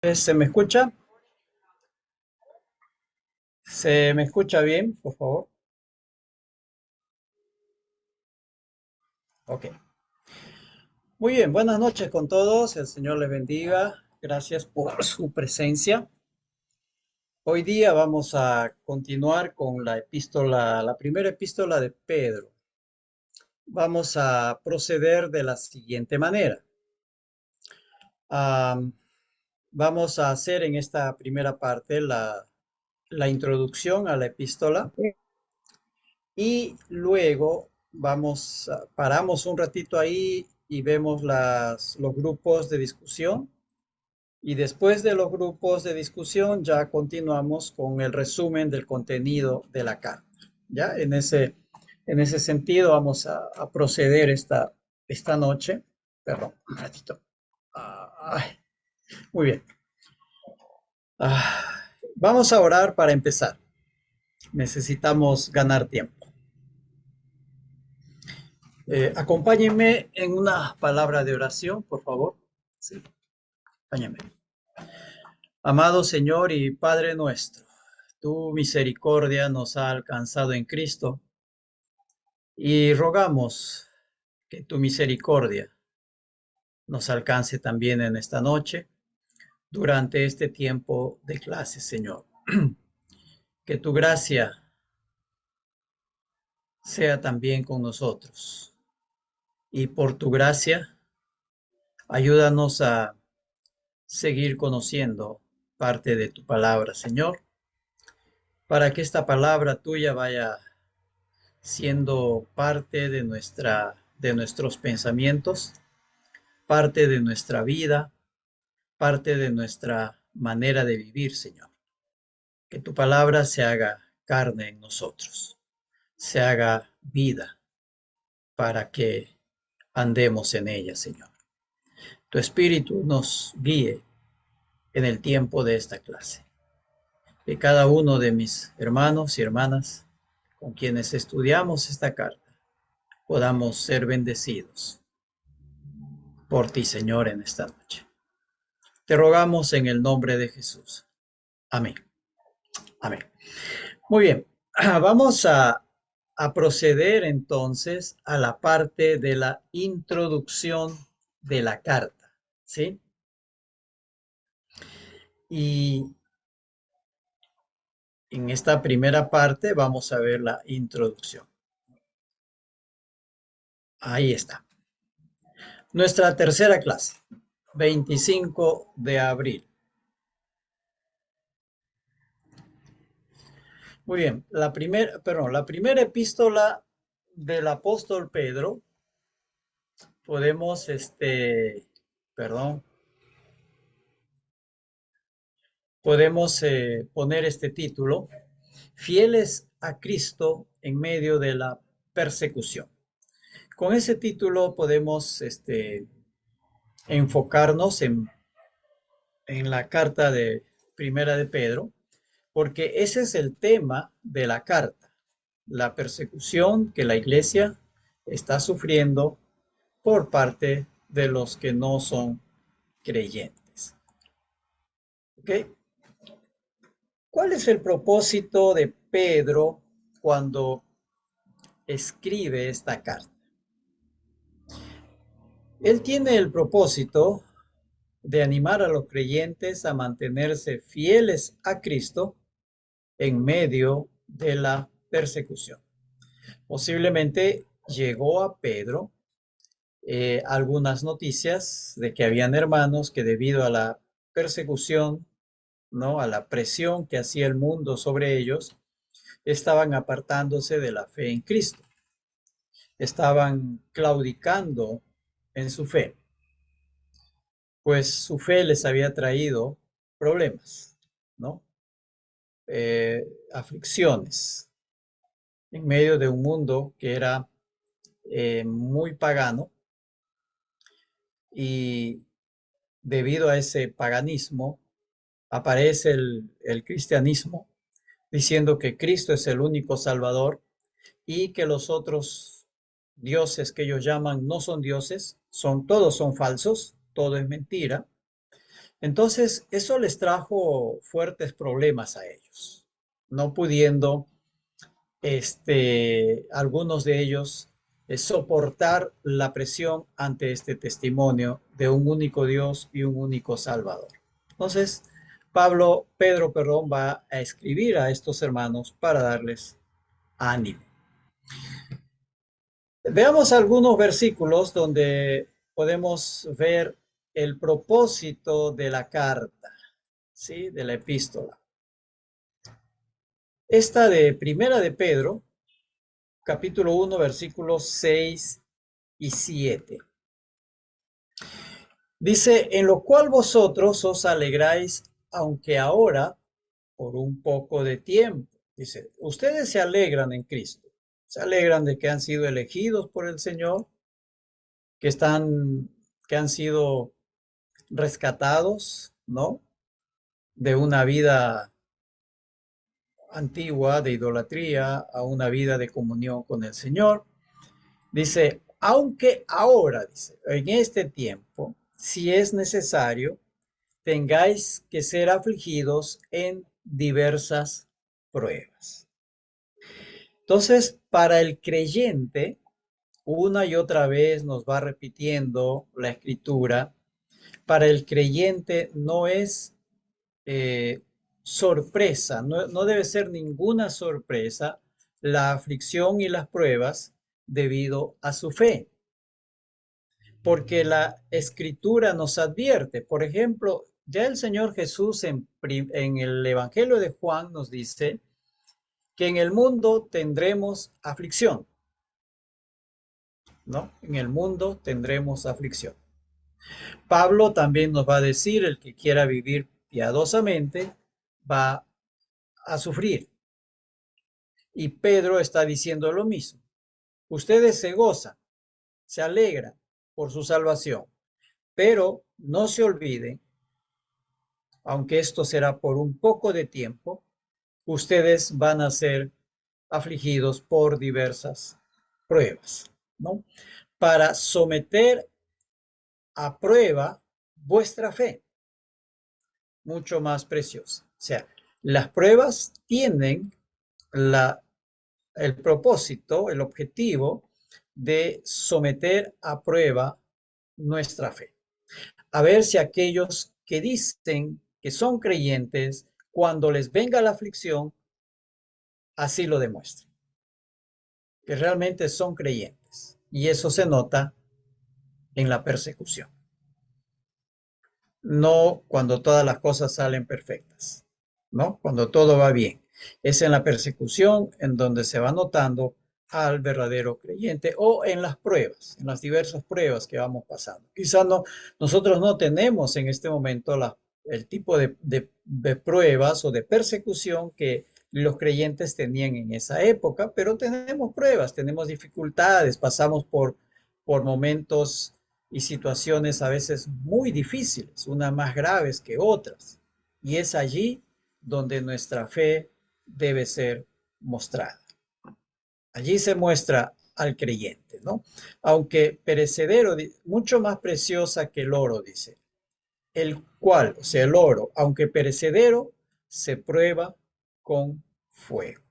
¿Se me escucha? ¿Se me escucha bien, por favor? Ok. Muy bien, buenas noches con todos. El Señor les bendiga. Gracias por su presencia. Hoy día vamos a continuar con la epístola, la primera epístola de Pedro. Vamos a proceder de la siguiente manera. Am, Vamos a hacer en esta primera parte la introducción a la epístola y luego paramos un ratito ahí y vemos los grupos de discusión. Y después de los grupos de discusión ya continuamos con el resumen del contenido de la carta. Ya en ese sentido vamos a proceder esta noche. Perdón, un ratito. Ay, muy bien. Vamos a orar para empezar. Necesitamos ganar tiempo. Acompáñenme en una palabra de oración, por favor. Sí, acompáñenme. Amado Señor y Padre nuestro, tu misericordia nos ha alcanzado en Cristo y rogamos que tu misericordia nos alcance también en esta noche durante este tiempo de clase, Señor. Que tu gracia sea también con nosotros y por tu gracia ayúdanos a seguir conociendo parte de tu palabra, Señor, para que esta palabra tuya vaya siendo parte de nuestros pensamientos, parte de nuestra vida, parte de nuestra manera de vivir, Señor. Que tu palabra se haga carne en nosotros, se haga vida para que andemos en ella, Señor. Tu espíritu nos guíe en el tiempo de esta clase. Que cada uno de mis hermanos y hermanas con quienes estudiamos esta carta podamos ser bendecidos por ti, Señor, en esta noche. Te rogamos en el nombre de Jesús. Amén. Amén. Muy bien. Vamos a proceder entonces a la parte de la introducción de la carta, ¿sí? Y en esta primera parte vamos a ver la introducción. Ahí está. Nuestra tercera clase, 25 de abril. Muy bien, la primera epístola del apóstol Pedro, podemos, perdón, podemos poner este título, Fieles a Cristo en medio de la persecución. Con ese título podemos, enfocarnos en la carta de Primera de Pedro, porque ese es el tema de la carta, la persecución que la iglesia está sufriendo por parte de los que no son creyentes. ¿Ok? ¿Cuál es el propósito de Pedro cuando escribe esta carta? Él tiene el propósito de animar a los creyentes a mantenerse fieles a Cristo en medio de la persecución. Posiblemente llegó a Pedro algunas noticias de que habían hermanos que debido a la persecución, ¿no? A la presión que hacía el mundo sobre ellos, estaban apartándose de la fe en Cristo, estaban claudicando en su fe, pues su fe les había traído problemas, ¿no? Aflicciones en medio de un mundo que era muy pagano y debido a ese paganismo aparece el cristianismo diciendo que Cristo es el único Salvador y que los otros dioses que ellos llaman no son dioses, todos son falsos, todo es mentira. Entonces, eso les trajo fuertes problemas a ellos, no pudiendo algunos de ellos soportar la presión ante este testimonio de un único Dios y un único Salvador. Entonces, Pedro, perdón, va a escribir a estos hermanos para darles ánimo. Veamos algunos versículos donde podemos ver el propósito de la carta, ¿sí? De la epístola. Esta de Primera de Pedro, capítulo 1, versículos 6 y 7. Dice, en lo cual vosotros os alegráis, aunque ahora, por un poco de tiempo. Dice, ustedes se alegran en Cristo, se alegran de que han sido elegidos por el Señor, que están, que han sido rescatados, ¿no? De una vida antigua de idolatría a una vida de comunión con el Señor. Dice, aunque ahora, dice, en este tiempo, si es necesario, tengáis que ser afligidos en diversas pruebas. Entonces, para el creyente, una y otra vez nos va repitiendo la escritura, para el creyente no es sorpresa, no debe ser ninguna sorpresa la aflicción y las pruebas debido a su fe, porque la escritura nos advierte, por ejemplo, ya el Señor Jesús en el Evangelio de Juan nos dice que en el mundo tendremos aflicción, ¿no? En el mundo tendremos aflicción. Pablo también nos va a decir, el que quiera vivir piadosamente va a sufrir. Y Pedro está diciendo lo mismo. Ustedes se gozan, se alegran por su salvación, pero no se olviden, aunque esto será por un poco de tiempo, ustedes van a ser afligidos por diversas pruebas, ¿no? Para someter a prueba vuestra fe, mucho más preciosa. O sea, las pruebas tienen la, el propósito, el objetivo de someter a prueba nuestra fe. A ver si aquellos que dicen que son creyentes, cuando les venga la aflicción, así lo demuestran, que realmente son creyentes. Y eso se nota en la persecución, no cuando todas las cosas salen perfectas, ¿no? Cuando todo va bien. Es en la persecución en donde se va notando al verdadero creyente o en las pruebas, en las diversas pruebas que vamos pasando. Quizás no, nosotros no tenemos en este momento el tipo de pruebas o de persecución que los creyentes tenían en esa época, pero tenemos pruebas, tenemos dificultades, pasamos por momentos y situaciones a veces muy difíciles, unas más graves que otras. Y es allí donde nuestra fe debe ser mostrada. Allí se muestra al creyente, ¿no? Aunque perecedero, mucho más preciosa que el oro, dice, el cual, o sea, el oro, aunque perecedero, se prueba con fuego.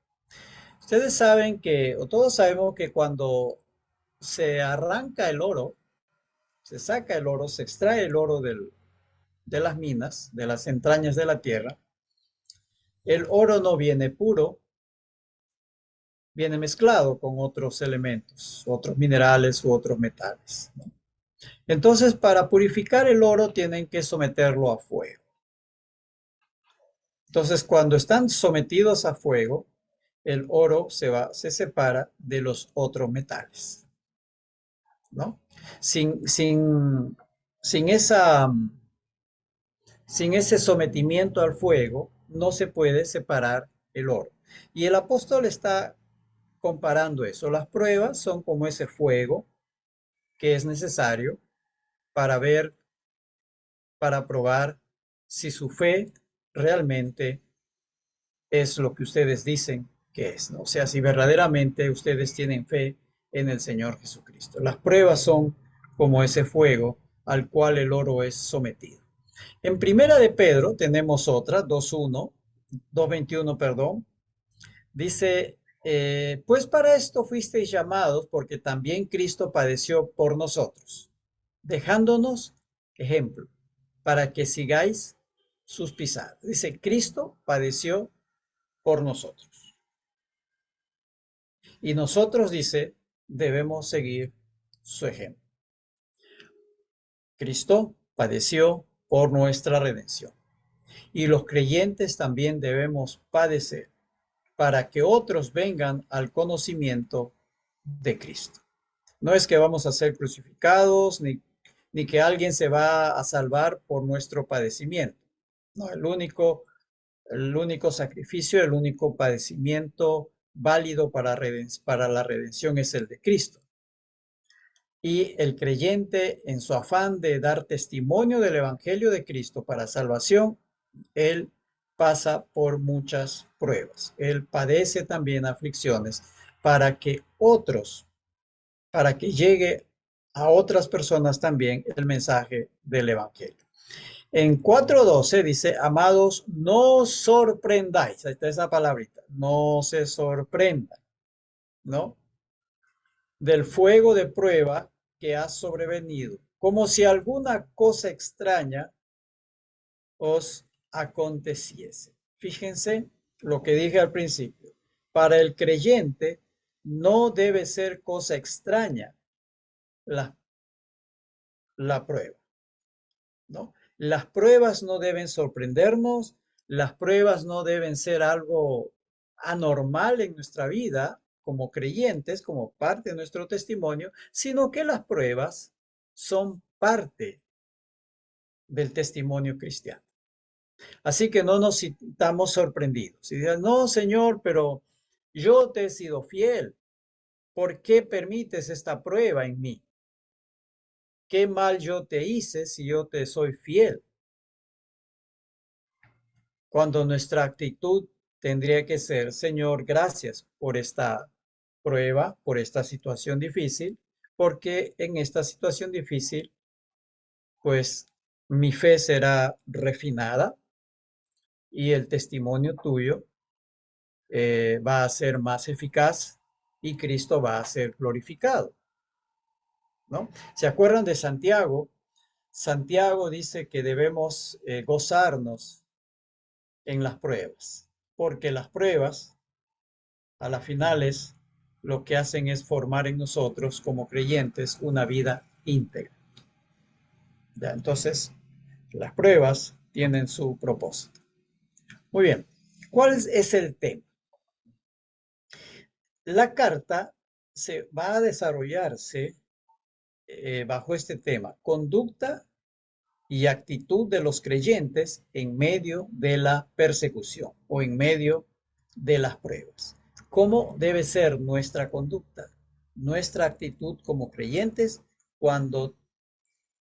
Ustedes saben que, o todos sabemos que cuando se arranca el oro, se saca el oro, se extrae el oro de las minas, de las entrañas de la tierra, el oro no viene puro, viene mezclado con otros elementos, otros minerales u otros metales, ¿no? Entonces, para purificar el oro tienen que someterlo a fuego. Entonces, cuando están sometidos a fuego, el oro se separa de los otros metales, ¿no? Sin, sin, sin esa, sin ese sometimiento al fuego, no se puede separar el oro. Y el apóstol está comparando eso. Las pruebas son como ese fuego que es necesario para ver, para probar si su fe realmente es lo que ustedes dicen que es, ¿no? O sea, si verdaderamente ustedes tienen fe en el Señor Jesucristo. Las pruebas son como ese fuego al cual el oro es sometido. En Primera de Pedro tenemos otra, 2:1, 2:21, perdón. Dice, pues para esto fuisteis llamados, porque también Cristo padeció por nosotros, dejándonos ejemplo, para que sigáis sus pisadas. Dice, Cristo padeció por nosotros. Y nosotros, dice, debemos seguir su ejemplo. Cristo padeció por nuestra redención. Y los creyentes también debemos padecer para que otros vengan al conocimiento de Cristo. No es que vamos a ser crucificados, ni que alguien se va a salvar por nuestro padecimiento. No, el único sacrificio, el único padecimiento válido para la redención es el de Cristo. Y el creyente, en su afán de dar testimonio del Evangelio de Cristo para salvación, él pasa por muchas pruebas. Él padece también aflicciones para que otros, para que llegue a otras personas también el mensaje del Evangelio. En 4:12 dice, amados, no os sorprendáis. Ahí está esa palabrita, no se sorprendan, ¿no? Del fuego de prueba que ha sobrevenido, como si alguna cosa extraña os aconteciese. Fíjense lo que dije al principio. Para el creyente no debe ser cosa extraña la, la prueba, ¿no? Las pruebas no deben sorprendernos, las pruebas no deben ser algo anormal en nuestra vida como creyentes, como parte de nuestro testimonio, sino que las pruebas son parte del testimonio cristiano. Así que no nos sintamos sorprendidos. Y digan, no, Señor, pero yo te he sido fiel. ¿Por qué permites esta prueba en mí? ¿Qué mal yo te hice si yo te soy fiel? Cuando nuestra actitud tendría que ser, Señor, gracias por esta prueba, por esta situación difícil, porque en esta situación difícil, pues mi fe será refinada y el testimonio tuyo va a ser más eficaz y Cristo va a ser glorificado, ¿no? ¿Se acuerdan de Santiago? Santiago dice que debemos gozarnos en las pruebas, porque las pruebas a las finales lo que hacen es formar en nosotros como creyentes una vida íntegra. ¿Ya? Entonces, las pruebas tienen su propósito. Muy bien, ¿cuál es el tema? La carta se va a desarrollarse bajo este tema, conducta y actitud de los creyentes en medio de la persecución o en medio de las pruebas. ¿Cómo debe ser nuestra conducta, nuestra actitud como creyentes cuando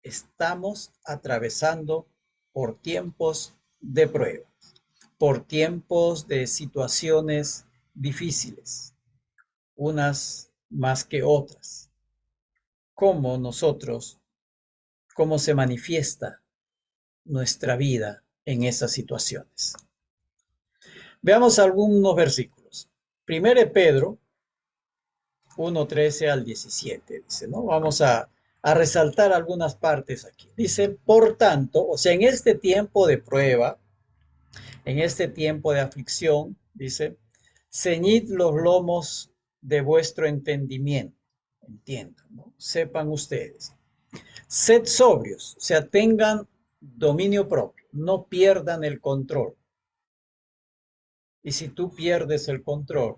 estamos atravesando por tiempos de prueba, por tiempos de situaciones difíciles, unas más que otras? ¿Cómo nosotros, cómo se manifiesta nuestra vida en esas situaciones? Veamos algunos versículos. Primero de Pedro 1:13 al 17, dice, ¿no? Vamos a resaltar algunas partes aquí. Dice, por tanto, o sea, en este tiempo de prueba, en este tiempo de aflicción, dice, ceñid los lomos de vuestro entendimiento. Entiendan, ¿no? Sepan ustedes. Sed sobrios, o sea, tengan dominio propio, no pierdan el control. Y si tú pierdes el control,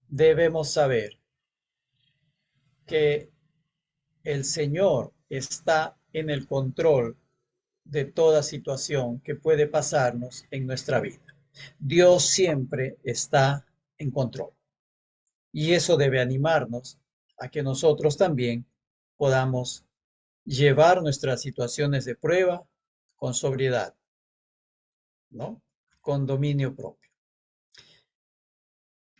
debemos saber que el Señor está en el control de toda situación que puede pasarnos en nuestra vida. Dios siempre está en control. Y eso debe animarnos a que nosotros también podamos llevar nuestras situaciones de prueba con sobriedad, ¿no? Con dominio propio.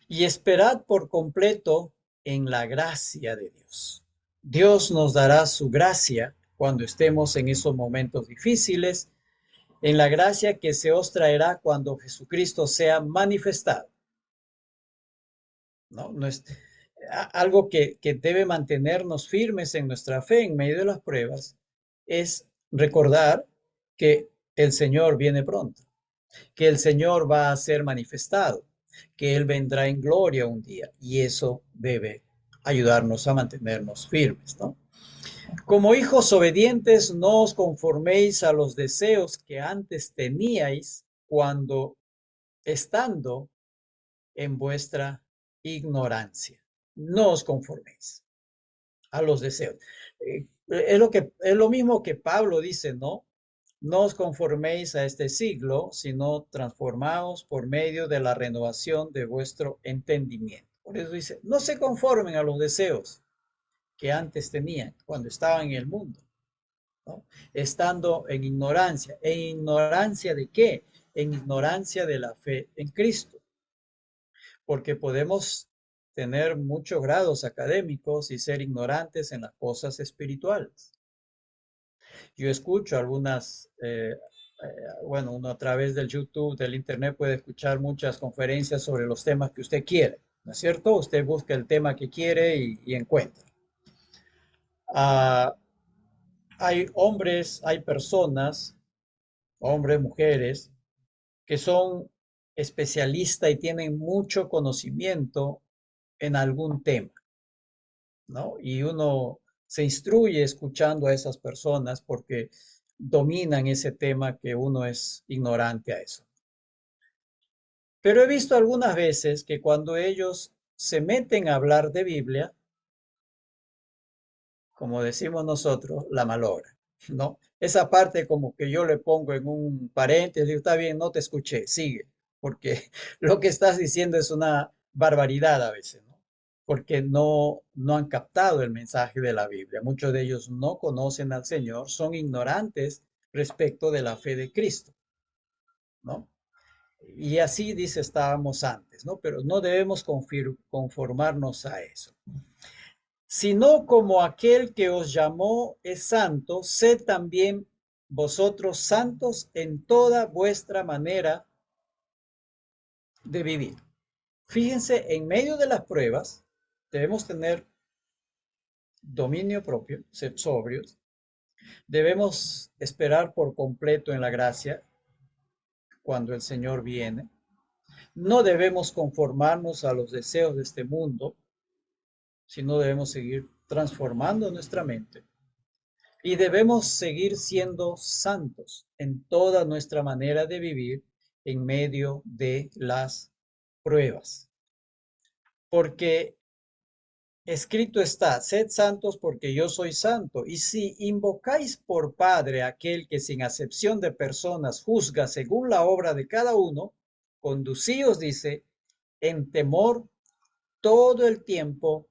Y esperad por completo en la gracia de Dios. Dios nos dará su gracia cuando estemos en esos momentos difíciles, en la gracia que se os traerá cuando Jesucristo sea manifestado, ¿no? No es algo que debe mantenernos firmes en nuestra fe en medio de las pruebas, es recordar que el Señor viene pronto, que el Señor va a ser manifestado, que Él vendrá en gloria un día, y eso debe ayudarnos a mantenernos firmes, ¿no? Como hijos obedientes, no os conforméis a los deseos que antes teníais cuando estando en vuestra ignorancia. No os conforméis a los deseos. Es lo mismo que Pablo dice, ¿no? No os conforméis a este siglo, sino transformaos por medio de la renovación de vuestro entendimiento. Por eso dice, no se conformen a los deseos que antes tenían cuando estaban en el mundo, ¿no? Estando en ignorancia. ¿En ignorancia de qué? En ignorancia de la fe en Cristo. Porque podemos tener muchos grados académicos y ser ignorantes en las cosas espirituales. Yo escucho algunas, bueno, uno a través del YouTube, del Internet puede escuchar muchas conferencias sobre los temas que usted quiere, ¿no es cierto? Usted busca el tema que quiere y encuentra. Ah, hay hombres, hay personas, hombres, mujeres, que son especialistas y tienen mucho conocimiento en algún tema, ¿no? Y uno se instruye escuchando a esas personas porque dominan ese tema que uno es ignorante a eso. Pero he visto algunas veces que cuando ellos se meten a hablar de Biblia, como decimos nosotros, la malogran, ¿no? Esa parte como que yo le pongo en un paréntesis, digo, está bien, no te escuché, sigue, porque lo que estás diciendo es una barbaridad a veces, ¿no? Porque no han captado el mensaje de la Biblia. Muchos de ellos no conocen al Señor, son ignorantes respecto de la fe de Cristo, ¿no? Y así dice estábamos antes, ¿no? Pero no debemos conformarnos a eso, sino como aquel que os llamó es santo, sed también vosotros santos en toda vuestra manera de vivir. Fíjense, en medio de las pruebas debemos tener dominio propio, ser sobrios, debemos esperar por completo en la gracia cuando el Señor viene. No debemos conformarnos a los deseos de este mundo, sino debemos seguir transformando nuestra mente. Y debemos seguir siendo santos en toda nuestra manera de vivir en medio de las pruebas. Porque escrito está, sed santos porque yo soy santo. Y si invocáis por Padre aquel que sin acepción de personas juzga según la obra de cada uno, conducíos, dice, en temor todo el tiempo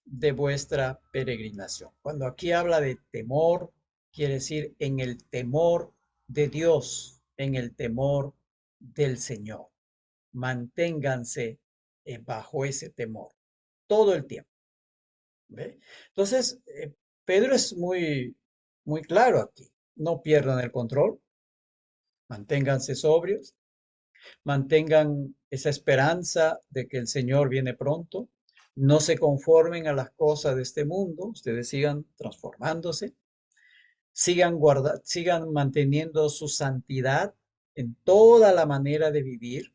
de vuestra peregrinación. Cuando aquí habla de temor, quiere decir en el temor de Dios, en el temor del Señor. Manténganse bajo ese temor todo el tiempo. ¿Ve? Entonces, Pedro es muy claro aquí. No pierdan el control, manténganse sobrios, mantengan esa esperanza de que el Señor viene pronto. No se conformen a las cosas de este mundo, ustedes sigan transformándose, sigan manteniendo su santidad en toda la manera de vivir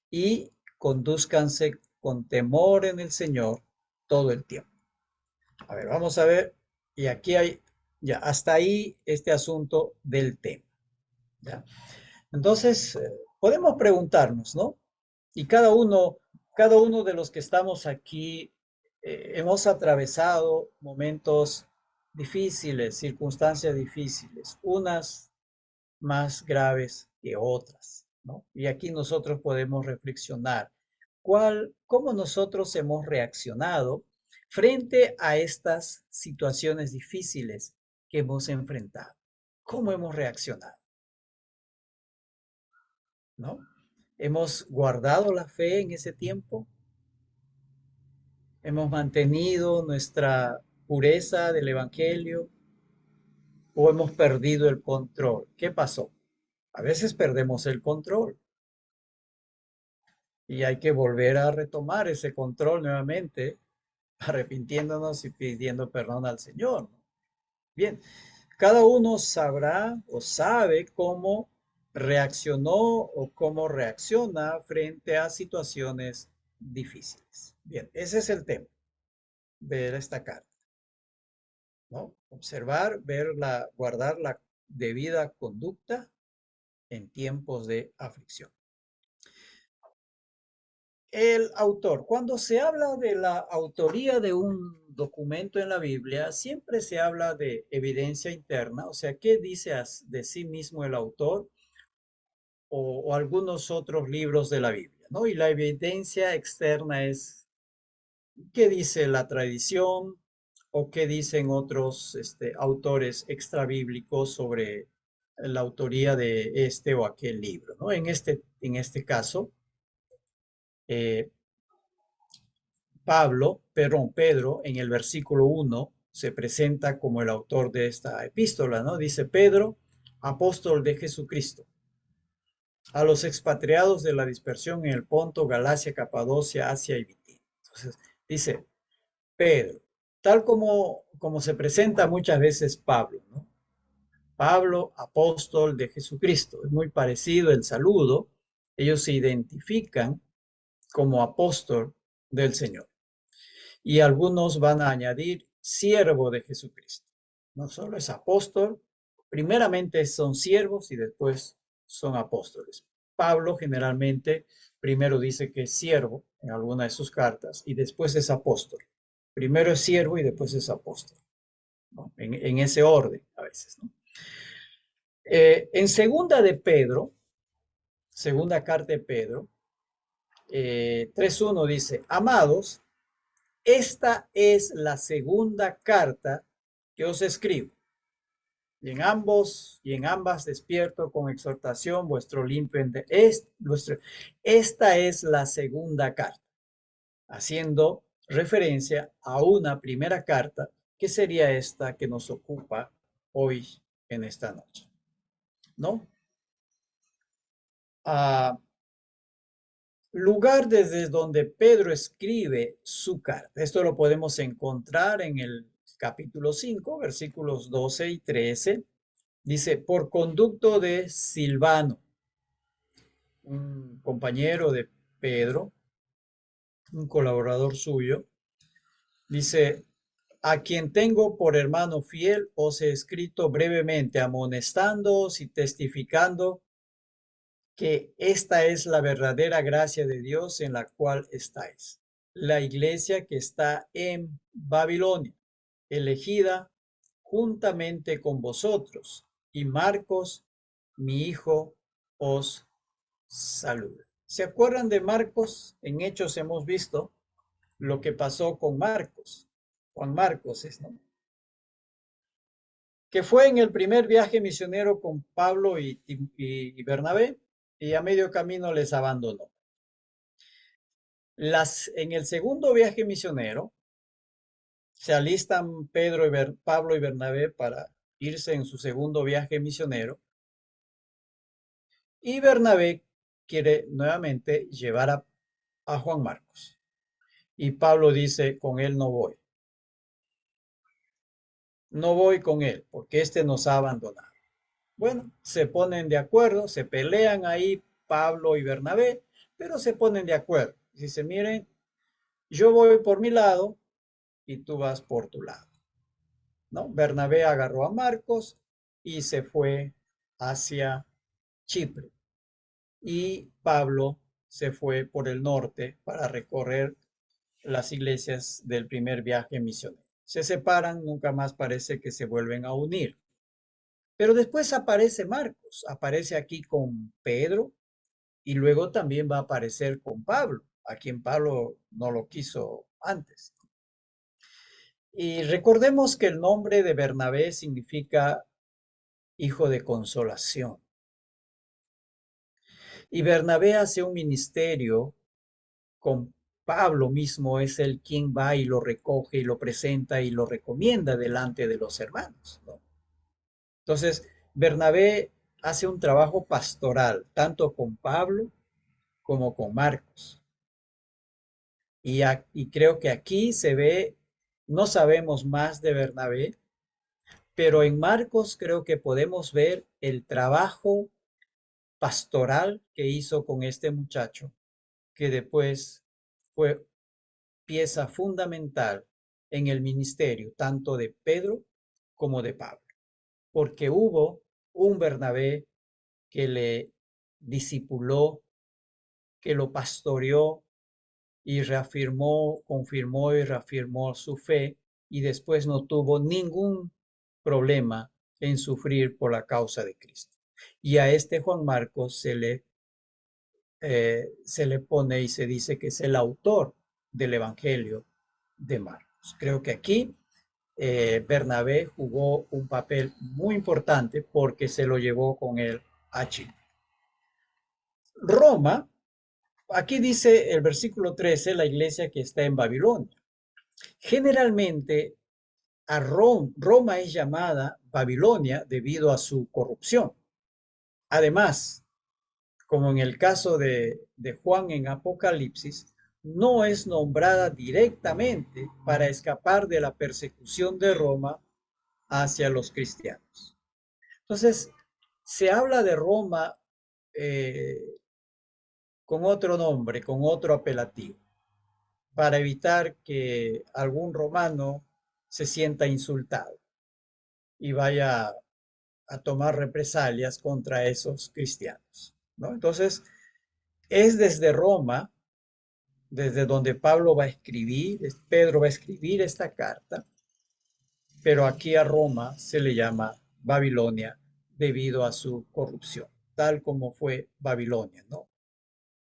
y conduzcanse con temor en el Señor todo el tiempo. A ver, vamos a ver, y aquí hay ya hasta ahí este asunto del tema. ¿Ya? Entonces, podemos preguntarnos, ¿no? Y cada uno de los que estamos aquí, hemos atravesado momentos difíciles, circunstancias difíciles, unas más graves que otras, ¿no? Y aquí nosotros podemos reflexionar cómo nosotros hemos reaccionado frente a estas situaciones difíciles que hemos enfrentado. ¿Cómo hemos reaccionado? ¿No? ¿Hemos guardado la fe en ese tiempo? ¿Hemos mantenido nuestra pureza del Evangelio? o hemos perdido el control. ¿Qué pasó? A veces perdemos el control y hay que volver a retomar ese control nuevamente, arrepintiéndonos y pidiendo perdón al Señor, ¿no? Bien, cada uno sabrá o sabe cómo reaccionó o cómo reacciona frente a situaciones difíciles. Bien, ese es el tema de esta carta, ¿no? Observar, verla, guardar la debida conducta en tiempos de aflicción. El autor, cuando se habla de la autoría de un documento en la Biblia, siempre se habla de evidencia interna, o sea, qué dice de sí mismo el autor o algunos otros libros de la Biblia, ¿no? Y la evidencia externa es qué dice la tradición o qué dicen otros autores extrabíblicos sobre la autoría de este o aquel libro, ¿no? En este caso, eh, Pedro, en el versículo 1, se presenta como el autor de esta epístola, ¿no? Dice Pedro, apóstol de Jesucristo, a los expatriados de la dispersión en el Ponto, Galacia, Capadocia, Asia y Bitinia. Entonces, dice Pedro, tal como se presenta muchas veces Pablo, ¿no? Pablo, apóstol de Jesucristo. Es muy parecido el saludo. Ellos se identifican como apóstol del Señor. Y algunos van a añadir siervo de Jesucristo. No solo es apóstol, primeramente son siervos y después son apóstoles. Pablo generalmente primero dice que es siervo en alguna de sus cartas y después es apóstol. Primero es siervo y después es apóstol, ¿no? En ese orden a veces, ¿no? En segunda carta de Pedro, 3:1 dice, amados, esta es la segunda carta que os escribo, y en ambas despierto con exhortación vuestro limpio esta es la segunda carta, haciendo referencia a una primera carta que sería esta que nos ocupa hoy en esta noche, ¿no? Ah, lugar desde donde Pedro escribe su carta. Esto lo podemos encontrar en el capítulo 5, versículos 12 y 13. Dice, por conducto de Silvano, un compañero de Pedro, un colaborador suyo, dice, a quien tengo por hermano fiel, os he escrito brevemente, amonestándoos y testificando que esta es la verdadera gracia de Dios en la cual estáis. La iglesia que está en Babilonia, elegida juntamente con vosotros, y Marcos, mi hijo, os saluda. ¿Se acuerdan de Marcos? En Hechos hemos visto lo que pasó con Marcos. Juan Marcos es, ¿no? Que fue en el primer viaje misionero con Pablo y Bernabé, y a medio camino les abandonó. En el segundo viaje misionero se alistan Pablo y Bernabé para irse en su segundo viaje misionero y Bernabé quiere nuevamente llevar a Juan Marcos y Pablo dice, con él no voy con él porque este nos ha abandonado. Bueno, se ponen de acuerdo, se pelean ahí Pablo y Bernabé, pero se ponen de acuerdo. Dice, miren, yo voy por mi lado y tú vas por tu lado, ¿no? Bernabé agarró a Marcos y se fue hacia Chipre. Y Pablo se fue por el norte para recorrer las iglesias del primer viaje misionero. Se separan, nunca más parece que se vuelven a unir. Pero después aparece Marcos, aparece aquí con Pedro y luego también va a aparecer con Pablo, a quien Pablo no lo quiso antes. Y recordemos que el nombre de Bernabé significa hijo de consolación. Y Bernabé hace un ministerio con Pablo mismo, es el quien va y lo recoge y lo presenta y lo recomienda delante de los hermanos, ¿no? Entonces, Bernabé hace un trabajo pastoral, tanto con Pablo como con Marcos. Y creo que aquí se ve, no sabemos más de Bernabé, pero en Marcos creo que podemos ver el trabajo pastoral que hizo con este muchacho, que después fue pieza fundamental en el ministerio, tanto de Pedro como de Pablo, porque hubo un Bernabé que le discipuló, que lo pastoreó y reafirmó, confirmó y reafirmó su fe y después no tuvo ningún problema en sufrir por la causa de Cristo. Y a este Juan Marcos se le pone y se dice que es el autor del Evangelio de Marcos. Creo que aquí Bernabé jugó un papel muy importante porque se lo llevó con él a Chile. Roma, aquí dice el versículo 13, la iglesia que está en Babilonia. Generalmente a Roma es llamada Babilonia debido a su corrupción. Además, como en el caso de Juan en Apocalipsis, no es nombrada directamente para escapar de la persecución de Roma hacia los cristianos. Entonces, se habla de Roma eh, con otro nombre, con otro apelativo, para evitar que algún romano se sienta insultado y vaya a tomar represalias contra esos cristianos, ¿no? Entonces, es desde Roma, desde donde Pablo va a escribir, Pedro va a escribir esta carta, pero aquí a Roma se le llama Babilonia debido a su corrupción, tal como fue Babilonia, ¿no?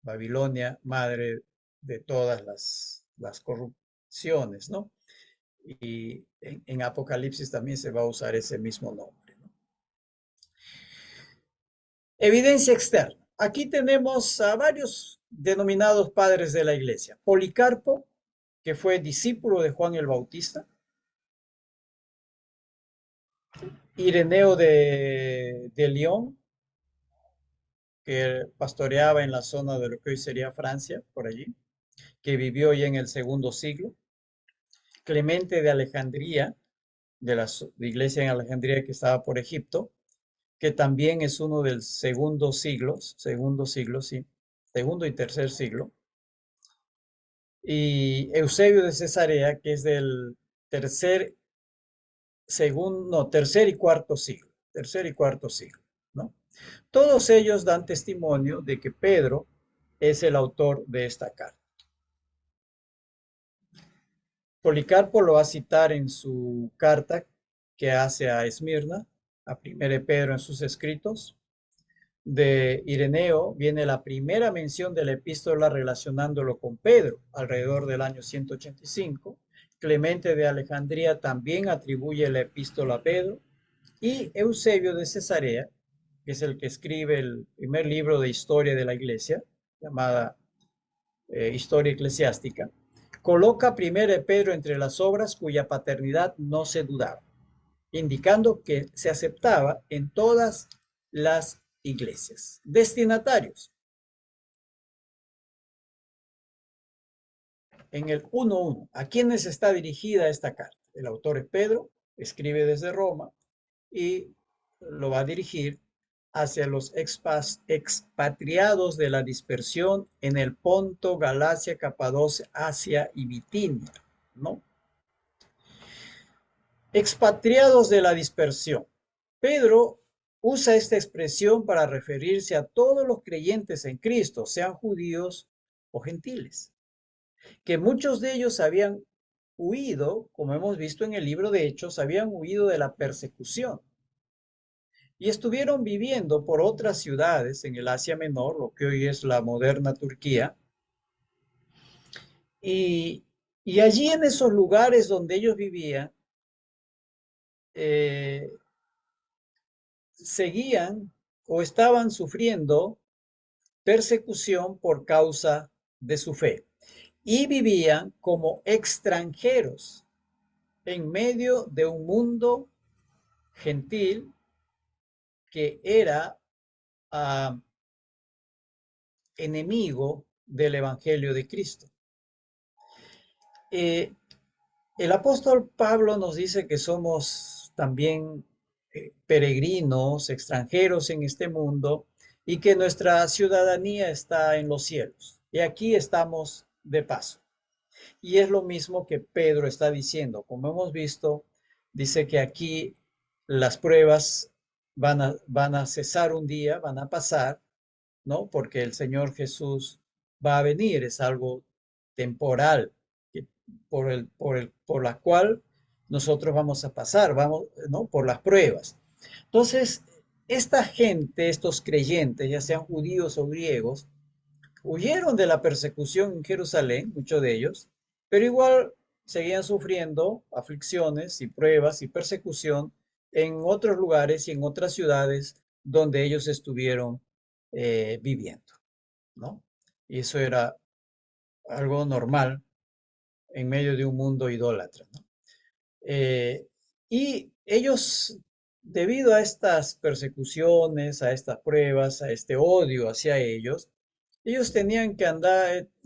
Babilonia, madre de todas las corrupciones, ¿no? Y en Apocalipsis también se va a usar ese mismo nombre, ¿no? Evidencia externa. Aquí tenemos a varios denominados padres de la iglesia. Policarpo, que fue discípulo de Juan el Bautista. Ireneo de Lyon, que pastoreaba en la zona de lo que hoy sería Francia, por allí, que vivió ya en el segundo siglo. Clemente de Alejandría, de la iglesia en Alejandría que estaba por Egipto, que también es uno del segundo siglo, sí, segundo y tercer siglo. Y Eusebio de Cesarea, que es del tercer y cuarto siglo, ¿no? Todos ellos dan testimonio de que Pedro es el autor de esta carta. Policarpo lo va a citar en su carta que hace a Esmirna, a 1 Pedro en sus escritos. De Ireneo viene la primera mención de la epístola relacionándolo con Pedro, alrededor del año 185. Clemente de Alejandría también atribuye la epístola a Pedro. Y Eusebio de Cesarea, que es el que escribe el primer libro de historia de la iglesia, llamada Historia Eclesiástica, coloca a 1 Pedro entre las obras cuya paternidad no se dudaba, indicando que se aceptaba en todas las iglesias. Destinatarios. En el 1.1, ¿a quiénes está dirigida esta carta? El autor es Pedro, escribe desde Roma y lo va a dirigir hacia los expatriados de la dispersión en el Ponto, Galacia, Capadocia, Asia y Bitinia, ¿no? Expatriados de la dispersión. Pedro usa esta expresión para referirse a todos los creyentes en Cristo, sean judíos o gentiles, que muchos de ellos habían huido, como hemos visto en el libro de Hechos, habían huido de la persecución y estuvieron viviendo por otras ciudades en el Asia Menor, lo que hoy es la moderna Turquía, y, y allí en esos lugares donde ellos vivían, eh, seguían o estaban sufriendo persecución por causa de su fe y vivían como extranjeros en medio de un mundo gentil que era ah, enemigo del Evangelio de Cristo. Eh, el apóstol Pablo nos dice que somos también peregrinos, extranjeros en este mundo y que nuestra ciudadanía está en los cielos. Y aquí estamos de paso. Y es lo mismo que Pedro está diciendo. Como hemos visto, dice que aquí las pruebas van a cesar un día, van a pasar, ¿no? Porque el Señor Jesús va a venir, es algo temporal, por la cual nosotros vamos a pasar, vamos, ¿no? Por las pruebas. Entonces, esta gente, estos creyentes, ya sean judíos o griegos, huyeron de la persecución en Jerusalén, muchos de ellos, pero igual seguían sufriendo aflicciones y pruebas y persecución en otros lugares y en otras ciudades donde ellos estuvieron viviendo, ¿no? Y eso era algo normal en medio de un mundo idólatra, ¿no? Y ellos, debido a estas persecuciones, a estas pruebas, a este odio hacia ellos tenían que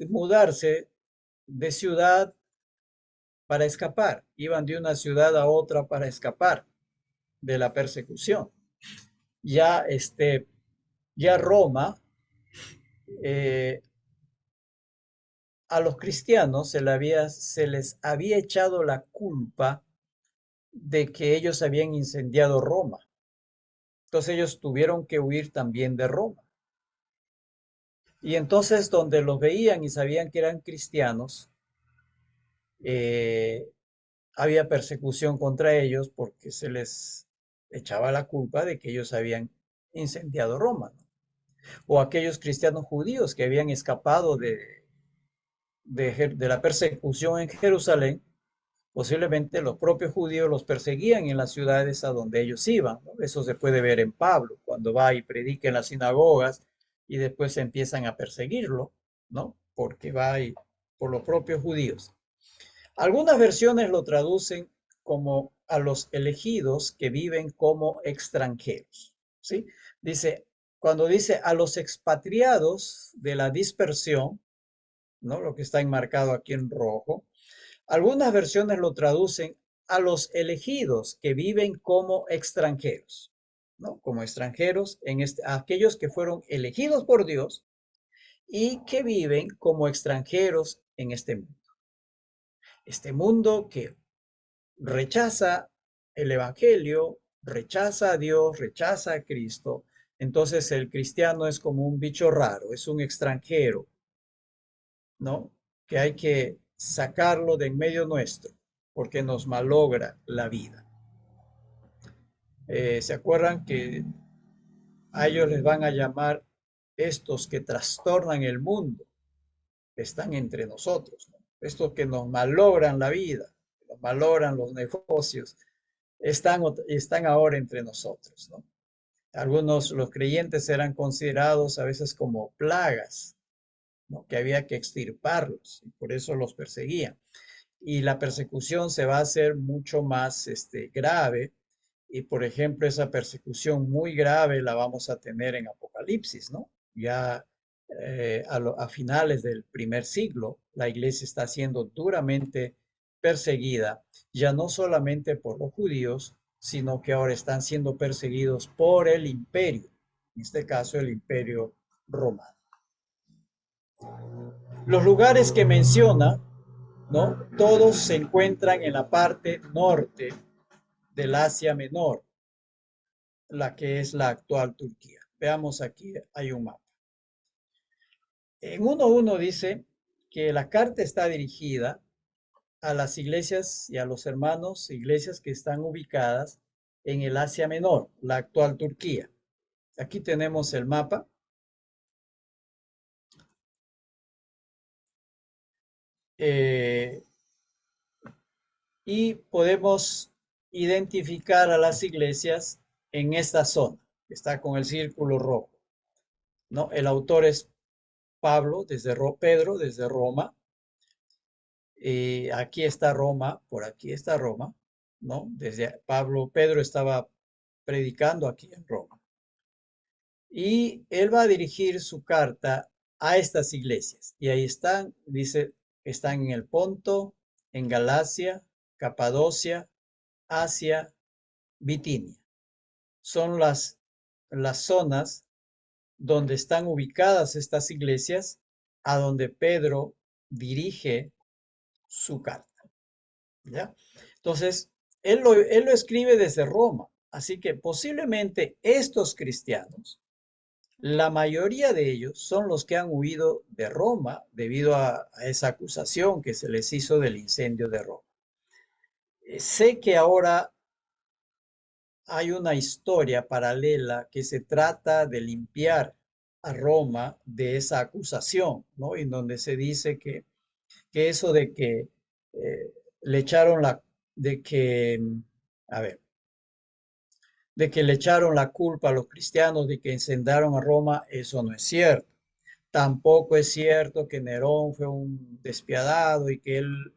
mudarse de ciudad para escapar. Iban de una ciudad a otra para escapar de la persecución. Ya, ya Roma, eh, a los cristianos se les había echado la culpa de que ellos habían incendiado Roma. Entonces ellos tuvieron que huir también de Roma. Y entonces donde los veían y sabían que eran cristianos, eh, había persecución contra ellos porque se les echaba la culpa de que ellos habían incendiado Roma, ¿no? O aquellos cristianos judíos que habían escapado de la persecución en Jerusalén, posiblemente los propios judíos los perseguían en las ciudades a donde ellos iban, ¿no? Eso se puede ver en Pablo, cuando va y predica en las sinagogas y después empiezan a perseguirlo, ¿no? Porque va y, por los propios judíos. Algunas versiones lo traducen como a los elegidos que viven como extranjeros, ¿sí? Dice, cuando dice a los expatriados de la dispersión, ¿no? Lo que está enmarcado aquí en rojo, algunas versiones lo traducen a los elegidos que viven como extranjeros, ¿no? Como extranjeros, aquellos que fueron elegidos por Dios y que viven como extranjeros en este mundo. Este mundo que rechaza el Evangelio, rechaza a Dios, rechaza a Cristo. Entonces el cristiano es como un bicho raro, es un extranjero, ¿no? Que hay que sacarlo de en medio nuestro, porque nos malogra la vida. ¿Se acuerdan que a ellos les van a llamar estos que trastornan el mundo? Están entre nosotros, ¿no? Estos que nos malogran la vida, nos malogran los negocios, están ahora entre nosotros, ¿no? Algunos, los creyentes eran considerados a veces como plagas, ¿no? Que había que extirparlos y por eso los perseguían. Y la persecución se va a hacer mucho más grave. Y por ejemplo, esa persecución muy grave la vamos a tener en Apocalipsis, ¿no? Ya a finales del primer siglo, la iglesia está siendo duramente perseguida, ya no solamente por los judíos, sino que ahora están siendo perseguidos por el imperio, en este caso el imperio romano. Los lugares que menciona, ¿no? Todos se encuentran en la parte norte del Asia Menor, la que es la actual Turquía. Veamos aquí, hay un mapa. En 1.1 dice que la carta está dirigida a las iglesias y a los hermanos, iglesias que están ubicadas en el Asia Menor, la actual Turquía. Aquí tenemos el mapa. Y podemos identificar a las iglesias en esta zona, que está con el círculo rojo, ¿no? El autor es Pedro, desde Roma. Aquí está Roma, por aquí está Roma, ¿no? Pedro estaba predicando aquí en Roma. Y él va a dirigir su carta a estas iglesias. Y ahí están, dice, están en el Ponto, en Galacia, Capadocia, Asia, Bitinia. Son las zonas donde están ubicadas estas iglesias, a donde Pedro dirige su carta. ¿Ya? Entonces, él lo escribe desde Roma. Así que posiblemente estos cristianos, la mayoría de ellos son los que han huido de Roma debido a esa acusación que se les hizo del incendio de Roma. Sé que ahora hay una historia paralela que se trata de limpiar a Roma de esa acusación, ¿no? En donde se dice que eso de que le echaron de que, a ver, de que le echaron la culpa a los cristianos de que incendiaron a Roma, eso no es cierto. Tampoco es cierto que Nerón fue un despiadado y que él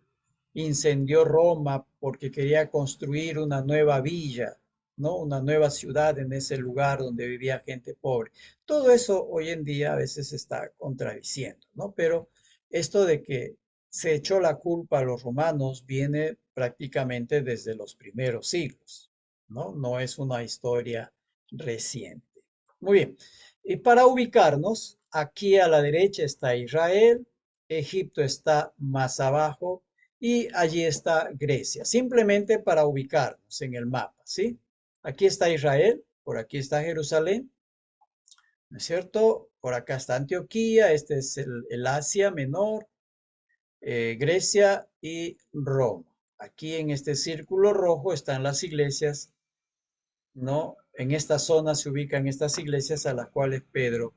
incendió Roma porque quería construir una nueva villa, ¿no? Una nueva ciudad en ese lugar donde vivía gente pobre. Todo eso hoy en día a veces se está contradiciendo, ¿no? Pero esto de que se echó la culpa a los romanos viene prácticamente desde los primeros siglos, ¿no? No es una historia reciente. Muy bien. Y para ubicarnos, aquí a la derecha está Israel, Egipto está más abajo y allí está Grecia, simplemente para ubicarnos en el mapa, ¿sí? Aquí está Israel, por aquí está Jerusalén, ¿no es cierto? Por acá está Antioquía, este es el Asia Menor, Grecia y Roma. Aquí en este círculo rojo están las iglesias, ¿no? En esta zona se ubican estas iglesias a las cuales Pedro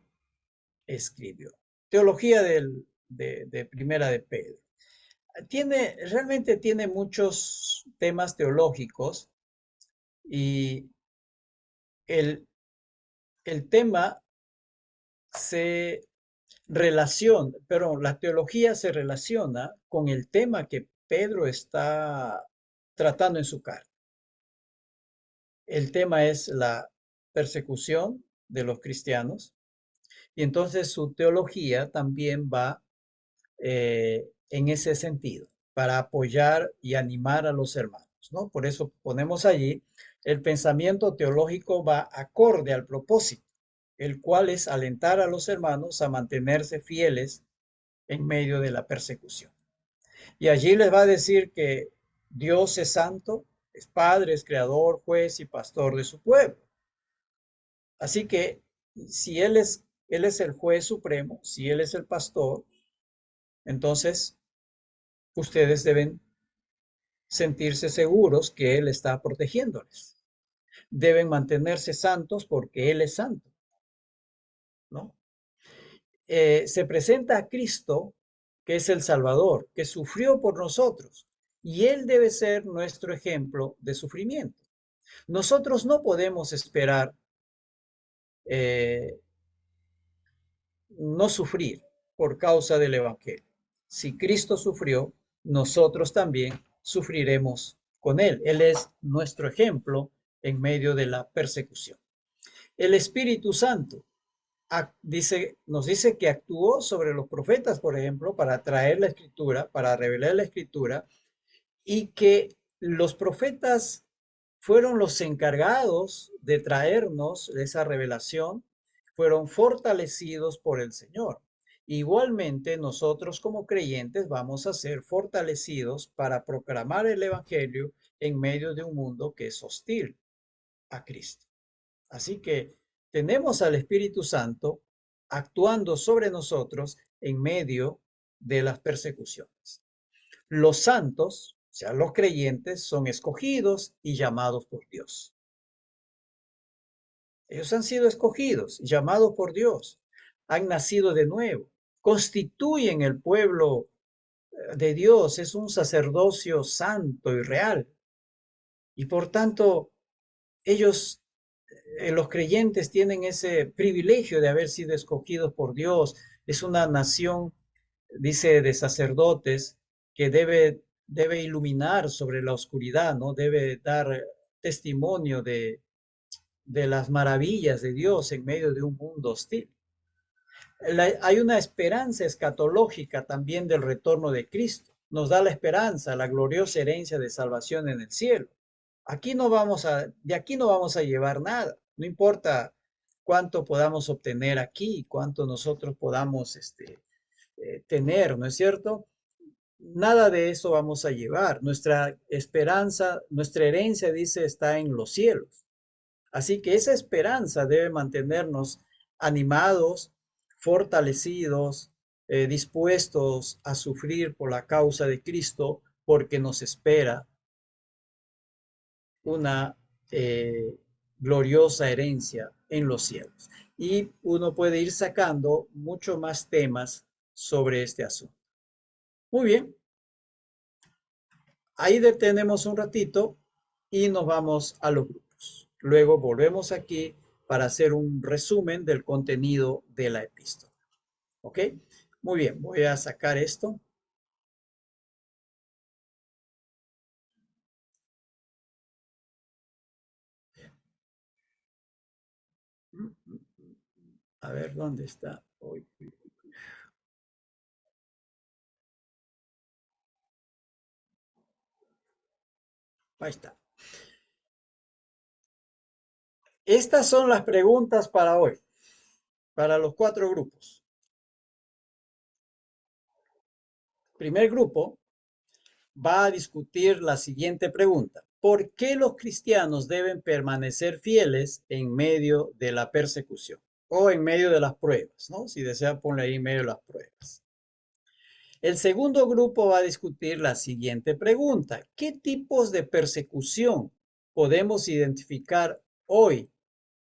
escribió. Teología de Primera de Pedro. Realmente tiene muchos temas teológicos y el, el tema se relaciona, pero la teología se relaciona con el tema que Pedro está tratando en su carta. El tema es la persecución de los cristianos y entonces su teología también va en ese sentido, para apoyar y animar a los hermanos, ¿no? Por eso ponemos allí, el pensamiento teológico va acorde al propósito, el cual es alentar a los hermanos a mantenerse fieles en medio de la persecución. Y allí les va a decir que Dios es santo, es Padre, es Creador, juez y pastor de su pueblo. Así que si Él es el juez supremo, si Él es el pastor, entonces ustedes deben sentirse seguros que Él está protegiéndoles. Deben mantenerse santos porque Él es santo, ¿no? Se presenta a Cristo, que es el Salvador, que sufrió por nosotros, y Él debe ser nuestro ejemplo de sufrimiento. Nosotros no podemos esperar eh, no sufrir por causa del Evangelio. Si Cristo sufrió, nosotros también sufriremos con Él. Él es nuestro ejemplo en medio de la persecución. El Espíritu Santo nos dice que actuó sobre los profetas, por ejemplo, para traer la escritura, para revelar la escritura, y que los profetas fueron los encargados de traernos esa revelación, fueron fortalecidos por el Señor. Igualmente, nosotros como creyentes vamos a ser fortalecidos para proclamar el Evangelio en medio de un mundo que es hostil a Cristo. Así que tenemos al Espíritu Santo actuando sobre nosotros en medio de las persecuciones. Los santos, o sea, los creyentes, son escogidos y llamados por Dios. Ellos han sido escogidos, llamados por Dios, han nacido de nuevo, constituyen el pueblo de Dios, es un sacerdocio santo y real. Y por tanto, ellos, los creyentes, tienen ese privilegio de haber sido escogidos por Dios. Es una nación, dice, de sacerdotes que debe iluminar sobre la oscuridad, ¿no? Debe dar testimonio de las maravillas de Dios en medio de un mundo hostil. Hay una esperanza escatológica también del retorno de Cristo. Nos da la esperanza, la gloriosa herencia de salvación en el cielo. De aquí no vamos a llevar nada. No importa cuánto podamos obtener aquí, cuánto nosotros podamos tener, ¿no es cierto? Nada de eso vamos a llevar. Nuestra esperanza, nuestra herencia, dice, está en los cielos. Así que esa esperanza debe mantenernos animados, fortalecidos, dispuestos a sufrir por la causa de Cristo, porque nos espera una gloriosa herencia en los cielos. Y uno puede ir sacando mucho más temas sobre este asunto. Muy bien, ahí detenemos un ratito y nos vamos a los grupos. Luego volvemos aquí para hacer un resumen del contenido de la epístola. ¿Ok? Muy bien, voy a sacar esto. A ver, ¿dónde está? Ahí está. Estas son las preguntas para hoy, para los 4 grupos. Primer grupo va a discutir la siguiente pregunta. ¿Por qué los cristianos deben permanecer fieles en medio de la persecución o en medio de las pruebas? ¿No? Si desea, ponle ahí en medio de las pruebas. El segundo grupo va a discutir la siguiente pregunta. ¿Qué tipos de persecución podemos identificar hoy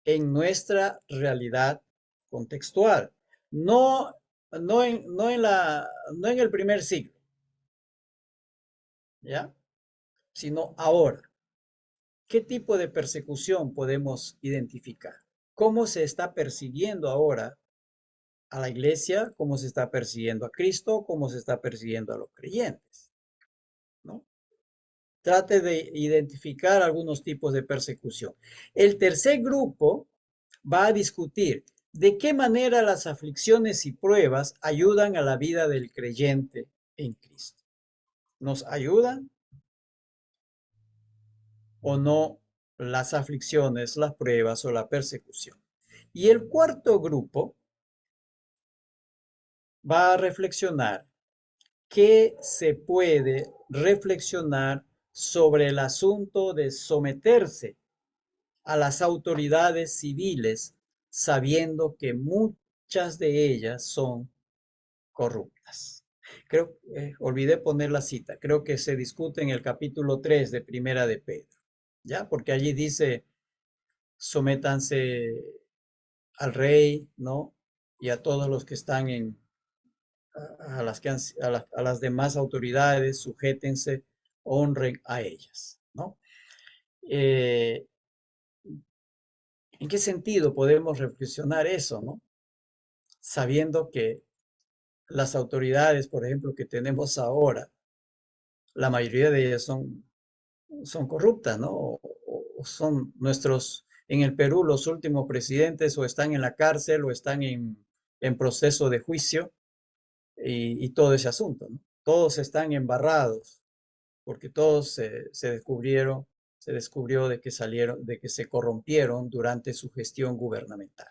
en nuestra realidad contextual? No, no en el primer siglo, ¿ya? Sino ahora. ¿Qué tipo de persecución podemos identificar? ¿Cómo se está persiguiendo ahora a la iglesia? ¿Cómo se está persiguiendo a Cristo? ¿Cómo se está persiguiendo a los creyentes? ¿No? Trate de identificar algunos tipos de persecución. El tercer grupo va a discutir de qué manera las aflicciones y pruebas ayudan a la vida del creyente en Cristo. ¿Nos ayudan o no las aflicciones, las pruebas o la persecución? Y el cuarto grupo va a reflexionar qué se puede reflexionar sobre el asunto de someterse a las autoridades civiles, sabiendo que muchas de ellas son corruptas. Creo, olvidé poner la cita, creo que se discute en el capítulo 3 de Primera de Pedro, ¿ya? Porque allí dice, sométanse al rey, ¿no? Y a todos los que están a las, que han, a las demás autoridades, sujétense, honren a ellas, ¿no? Eh, ¿En qué sentido podemos reflexionar eso, no? Sabiendo que las autoridades, por ejemplo, que tenemos ahora, la mayoría de ellas son corruptas, ¿no? O son nuestros, en el Perú, los últimos presidentes o están en la cárcel o están en proceso de juicio y todo ese asunto, ¿no? Todos están embarrados porque todos se descubrió de que salieron, de que se corrompieron durante su gestión gubernamental.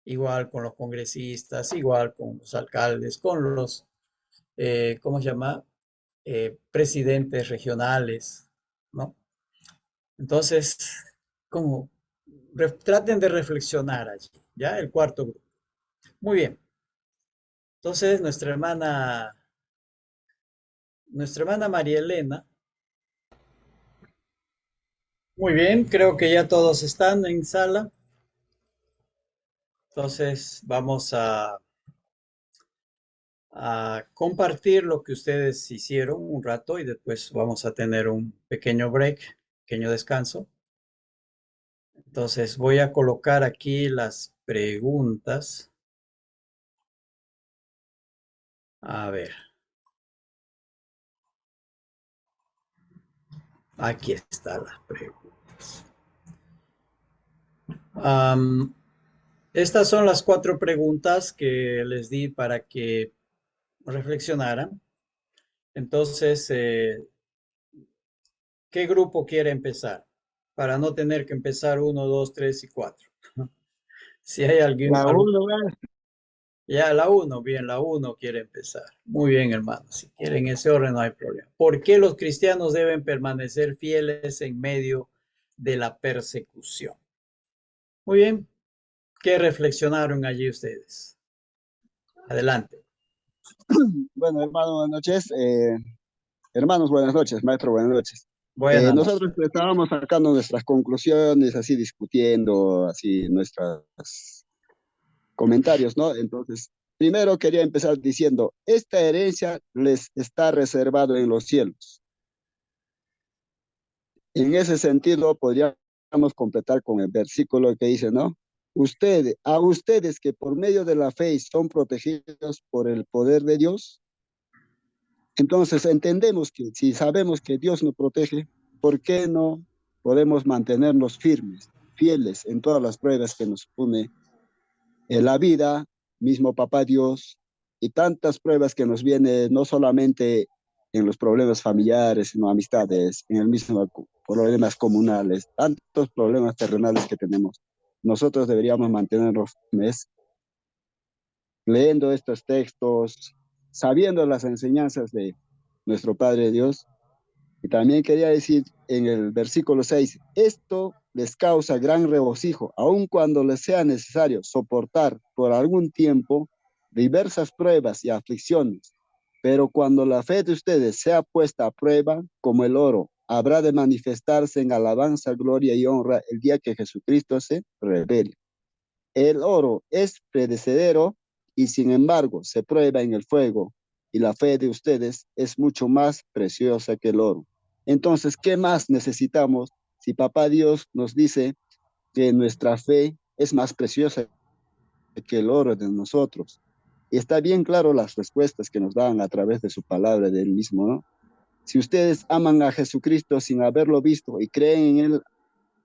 Igual con los congresistas, igual con los alcaldes, con los, ¿cómo se llama? Presidentes regionales, ¿no? Entonces, como traten de reflexionar allí, ¿ya? El cuarto grupo. Muy bien. Entonces, nuestra hermana María Elena. Muy bien, creo que ya todos están en sala. Entonces, vamos a compartir lo que ustedes hicieron un rato y después vamos a tener un pequeño break, pequeño descanso. Entonces, voy a colocar aquí las preguntas. A ver, aquí están las preguntas. Am, Estas son las cuatro preguntas que les di para que reflexionaran. Entonces, ¿qué grupo quiere empezar? Para no tener que empezar uno, dos, tres y cuatro. Si hay alguien, La uno, ya la uno, bien, la uno quiere empezar. Muy bien, hermano. Si quieren ese orden, no hay problema. ¿Por qué los cristianos deben permanecer fieles en medio de la persecución? Muy bien. ¿Qué reflexionaron allí ustedes? Adelante. bueno, hermano, buenas noches. Hermanos, buenas noches. Maestro, buenas noches. Buenas Nosotros noches. estábamos sacando nuestras conclusiones, así discutiendo, así nuestros comentarios, ¿no? Entonces, primero quería empezar diciendo, esta herencia les está reservado en los cielos. En ese sentido, podríamos completar con el versículo que dice, ¿no? A ustedes que por medio de la fe son protegidos por el poder de Dios. Entonces entendemos que si sabemos que Dios nos protege, ¿por qué no podemos mantenernos firmes, fieles en todas las pruebas que nos pone en la vida, mismo Papá Dios, y tantas pruebas que nos vienen no solamente en los problemas familiares, sino amistades, en el mismo problemas comunales, tantos problemas terrenales que tenemos? Nosotros deberíamos mantenernos firmes, leyendo estos textos, sabiendo las enseñanzas de nuestro Padre Dios. Y también quería decir en el versículo 6, esto les causa gran regocijo, aun cuando les sea necesario soportar por algún tiempo diversas pruebas y aflicciones. Pero cuando la fe de ustedes sea puesta a prueba, como el oro, habrá de manifestarse en alabanza, gloria y honra el día que Jesucristo se revele. El oro es perecedero y sin embargo se prueba en el fuego, y la fe de ustedes es mucho más preciosa que el oro. Entonces, ¿qué más necesitamos si Papá Dios nos dice que nuestra fe es más preciosa que el oro de nosotros? Y está bien claro las respuestas que nos dan a través de su palabra de él mismo, ¿no? Si ustedes aman a Jesucristo sin haberlo visto y creen en él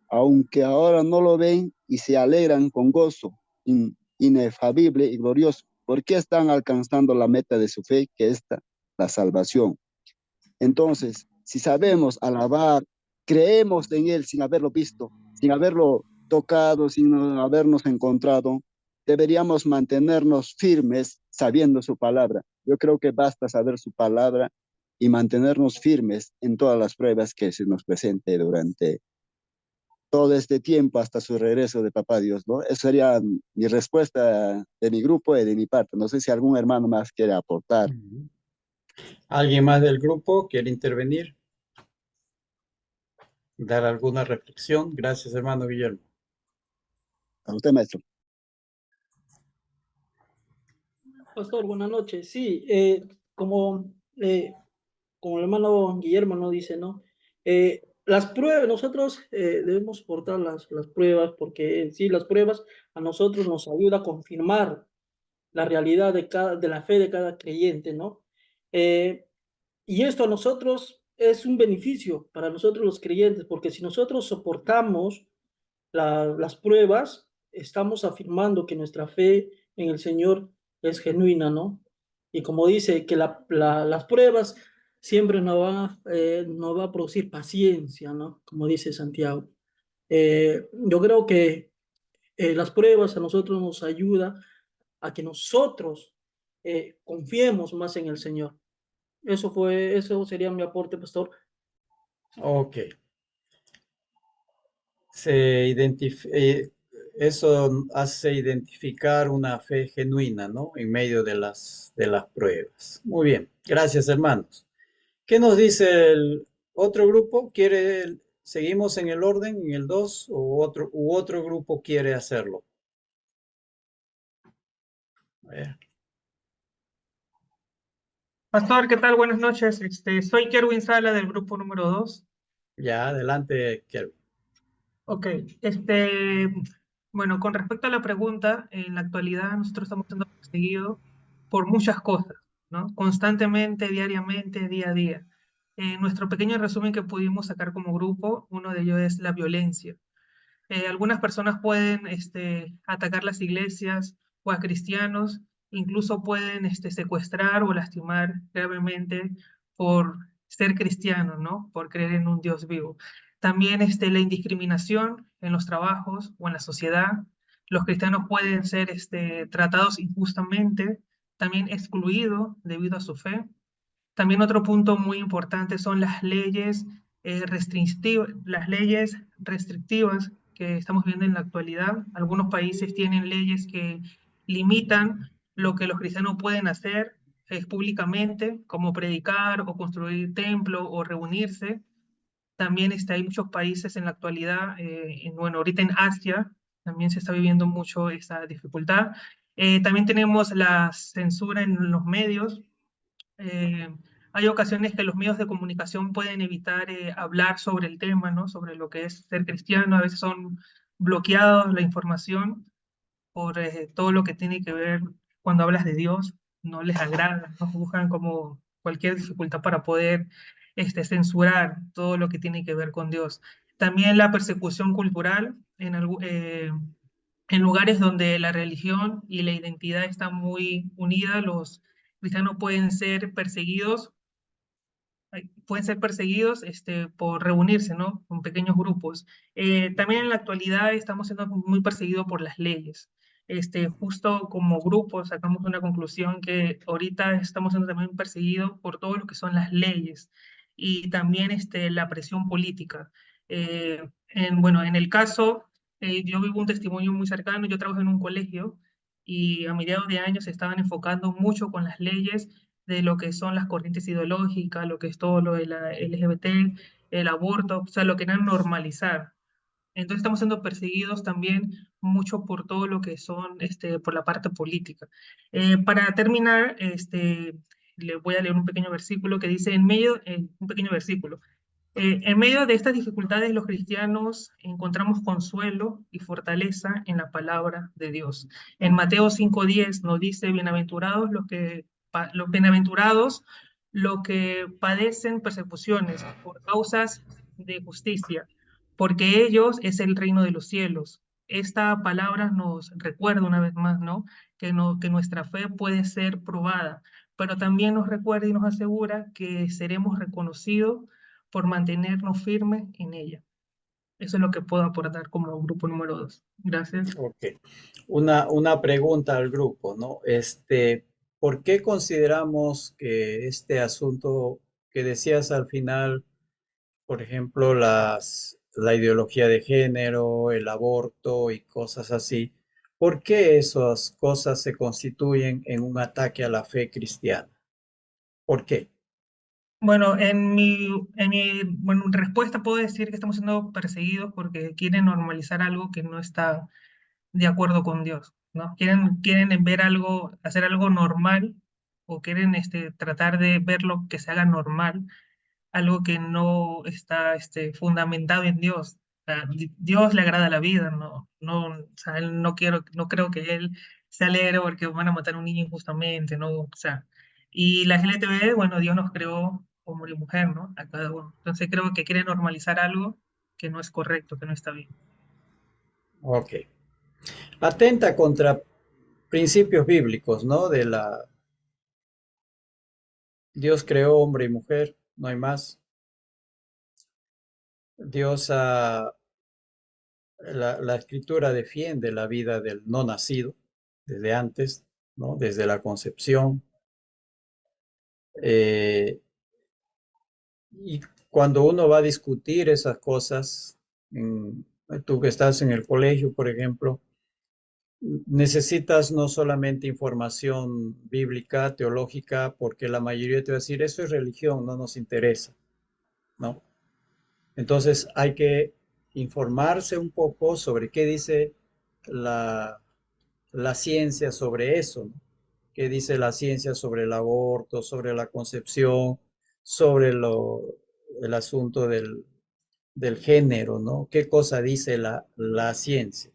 aunque ahora no lo ven y se alegran con gozo inefable y glorioso, porque están alcanzando la meta de su fe, que es la salvación. Entonces, si sabemos alabar, creemos en Él sin haberlo visto, sin haberlo tocado, sin habernos encontrado, deberíamos mantenernos firmes sabiendo su palabra. Yo creo que basta saber su palabra y mantenernos firmes en todas las pruebas que se nos presente durante todo este tiempo hasta su regreso de Papá Dios, ¿no? Esa sería mi respuesta de mi grupo y de mi parte. No sé si algún hermano más quiere aportar. Ujú. ¿Alguien más del grupo quiere intervenir? ¿Dar alguna reflexión? Gracias, hermano Guillermo. A usted, maestro. Pastor, buenas noches. Sí, como el hermano Guillermo nos dice, ¿no? Las pruebas, nosotros debemos soportar las pruebas porque en sí las pruebas a nosotros nos ayuda a confirmar la realidad de la fe de cada creyente, ¿no? Eh, y esto a nosotros es un beneficio para nosotros los creyentes, porque si nosotros soportamos las pruebas, estamos afirmando que nuestra fe en el Señor es genuina, ¿no? Y como dice, que las pruebas siempre nos va a producir paciencia, ¿no? Como dice Santiago. Yo creo que las pruebas a nosotros nos ayuda a que nosotros confiemos más en el Señor. Eso sería mi aporte, pastor. Ok. Eso hace identificar una fe genuina, ¿no? En medio de las pruebas. Muy bien. Gracias, hermanos. ¿Qué nos dice el otro grupo? Seguimos en el orden, en el 2 u otro grupo quiere hacerlo? A ver, Pastor, ¿qué tal? Buenas noches. Soy Kerwin Sala del grupo número 2. ya, adelante, Kelvin. Ok, bueno, con respecto a la pregunta, en la actualidad nosotros estamos siendo perseguidos por muchas cosas, ¿no? Constantemente, diariamente, día a día. Nuestro pequeño resumen que pudimos sacar como grupo, uno de ellos es la violencia. Algunas personas pueden atacar las iglesias o a cristianos, incluso pueden secuestrar o lastimar gravemente por ser cristianos, ¿no? Por creer en un Dios vivo. También la indiscriminación en los trabajos o en la sociedad. Los cristianos pueden ser tratados injustamente, también excluidos debido a su fe. También otro punto muy importante son las leyes restrictivas que estamos viendo en la actualidad. Algunos países tienen leyes que limitan lo que los cristianos pueden hacer públicamente, como predicar o construir templo o reunirse. También hay muchos países en la actualidad, bueno, ahorita en Asia también se está viviendo mucho esta dificultad. También tenemos la censura en los medios. eh, Hay ocasiones que los medios de comunicación pueden evitar hablar sobre el tema, ¿no? Sobre lo que es ser cristiano. A veces son bloqueados la información por todo lo que tiene que ver cuando hablas de Dios. No les agrada, ¿no? Buscan como cualquier dificultad para poder censurar todo lo que tiene que ver con Dios. También la persecución cultural en lugares donde la religión y la identidad están muy unidas, los cristianos pueden ser perseguidos por reunirse, ¿no? Con pequeños grupos. También en la actualidad estamos siendo muy perseguidos por las leyes. Justo como grupo sacamos una conclusión que ahorita estamos siendo también perseguidos por todo lo que son las leyes y también la presión política. Bueno, en el caso, yo vivo un testimonio muy cercano, yo trabajo en un colegio y a mediados de años se estaban enfocando mucho con las leyes de lo que son las corrientes ideológicas, lo que es todo lo de la LGBT, el aborto, o sea, lo que querían normalizar. Entonces estamos siendo perseguidos también mucho por todo lo que son, por la parte política. Para terminar, le voy a leer un pequeño versículo que dice, un pequeño versículo, en medio de estas dificultades, los cristianos encontramos consuelo y fortaleza en la palabra de Dios. En Mateo 5:10 nos dice, bienaventurados los que padecen persecuciones por causas de justicia, porque ellos es el reino de los cielos. Esta palabra nos recuerda una vez más, ¿no? Que nuestra fe puede ser probada, pero también nos recuerda y nos asegura que seremos reconocidos por mantenernos firmes en ella. Eso es lo que puedo aportar como grupo número 2. Gracias. Ok. Una pregunta al grupo, ¿no? ¿Por qué consideramos que este asunto que decías al final, por ejemplo, la ideología de género, el aborto y cosas así, ¿por qué esas cosas se constituyen en un ataque a la fe cristiana? ¿Por qué? Bueno, bueno, respuesta puedo decir que estamos siendo perseguidos porque quieren normalizar algo que no está de acuerdo con Dios, ¿no? Quieren ver algo, hacer algo normal o quieren tratar de ver lo que se haga normal, algo que no está fundamentado en Dios. O sea, Dios le agrada la vida, o sea, no creo que él se alegre porque van a matar a un niño injustamente, ¿no? O sea, y la LGTB, bueno, Dios nos creó hombre y mujer, ¿no? A cada uno. Entonces creo que quiere normalizar algo que no es correcto, que no está bien. Ok. Atenta contra principios bíblicos, ¿no? Dios creó hombre y mujer, no hay más. Dios, la escritura defiende la vida del no nacido desde antes, ¿no? Desde la concepción. Eh, y cuando uno va a discutir esas cosas, tú que estás en el colegio, por ejemplo, necesitas no solamente información bíblica, teológica, porque la mayoría te va a decir, eso es religión, no nos interesa, ¿no? Entonces hay que informarse un poco sobre qué dice la, la ciencia sobre eso, ¿no? ¿Qué dice la ciencia sobre el aborto, sobre la concepción, sobre el asunto del género, ¿no? ¿Qué cosa dice la ciencia?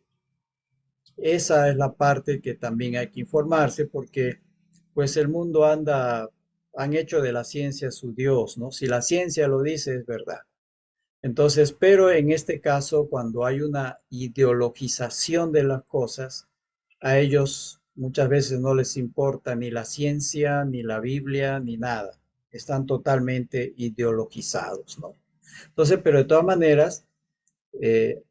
Esa es la parte que también hay que informarse porque pues el mundo han hecho de la ciencia su Dios, ¿no? Si la ciencia lo dice, es verdad. Entonces, pero en este caso, cuando hay una ideologización de las cosas, a ellos muchas veces no les importa ni la ciencia, ni la Biblia, ni nada. Están totalmente ideologizados, ¿no? Entonces, pero de todas maneras, eh,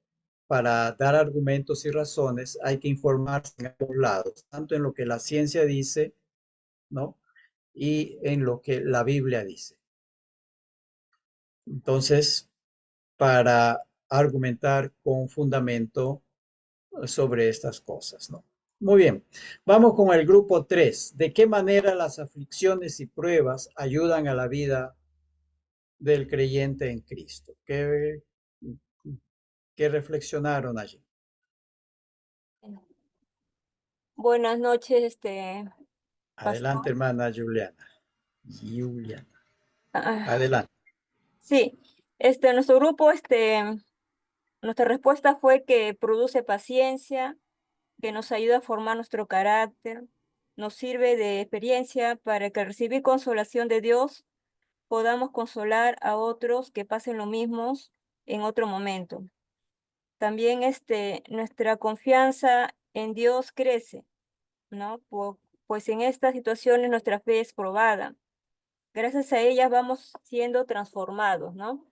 para dar argumentos y razones hay que informarse en ambos lados, tanto en lo que la ciencia dice, ¿no? Y en lo que la Biblia dice. Entonces, para argumentar con fundamento sobre estas cosas, ¿no? Muy bien, vamos con el grupo 3. ¿De qué manera las aflicciones y pruebas ayudan a la vida del creyente en Cristo? ¿Qué reflexionaron allí? Buenas noches, Adelante, pastor. hermana Juliana. Juliana, Ah, adelante. sí, nuestro grupo, nuestra respuesta fue que produce paciencia, que nos ayuda a formar nuestro carácter, nos sirve de experiencia para que al recibir consolación de Dios podamos consolar a otros que pasen lo mismo en otro momento. También, nuestra confianza en Dios crece, ¿no? Pues en estas situaciones nuestra fe es probada. Gracias a ellas vamos siendo transformados, ¿no?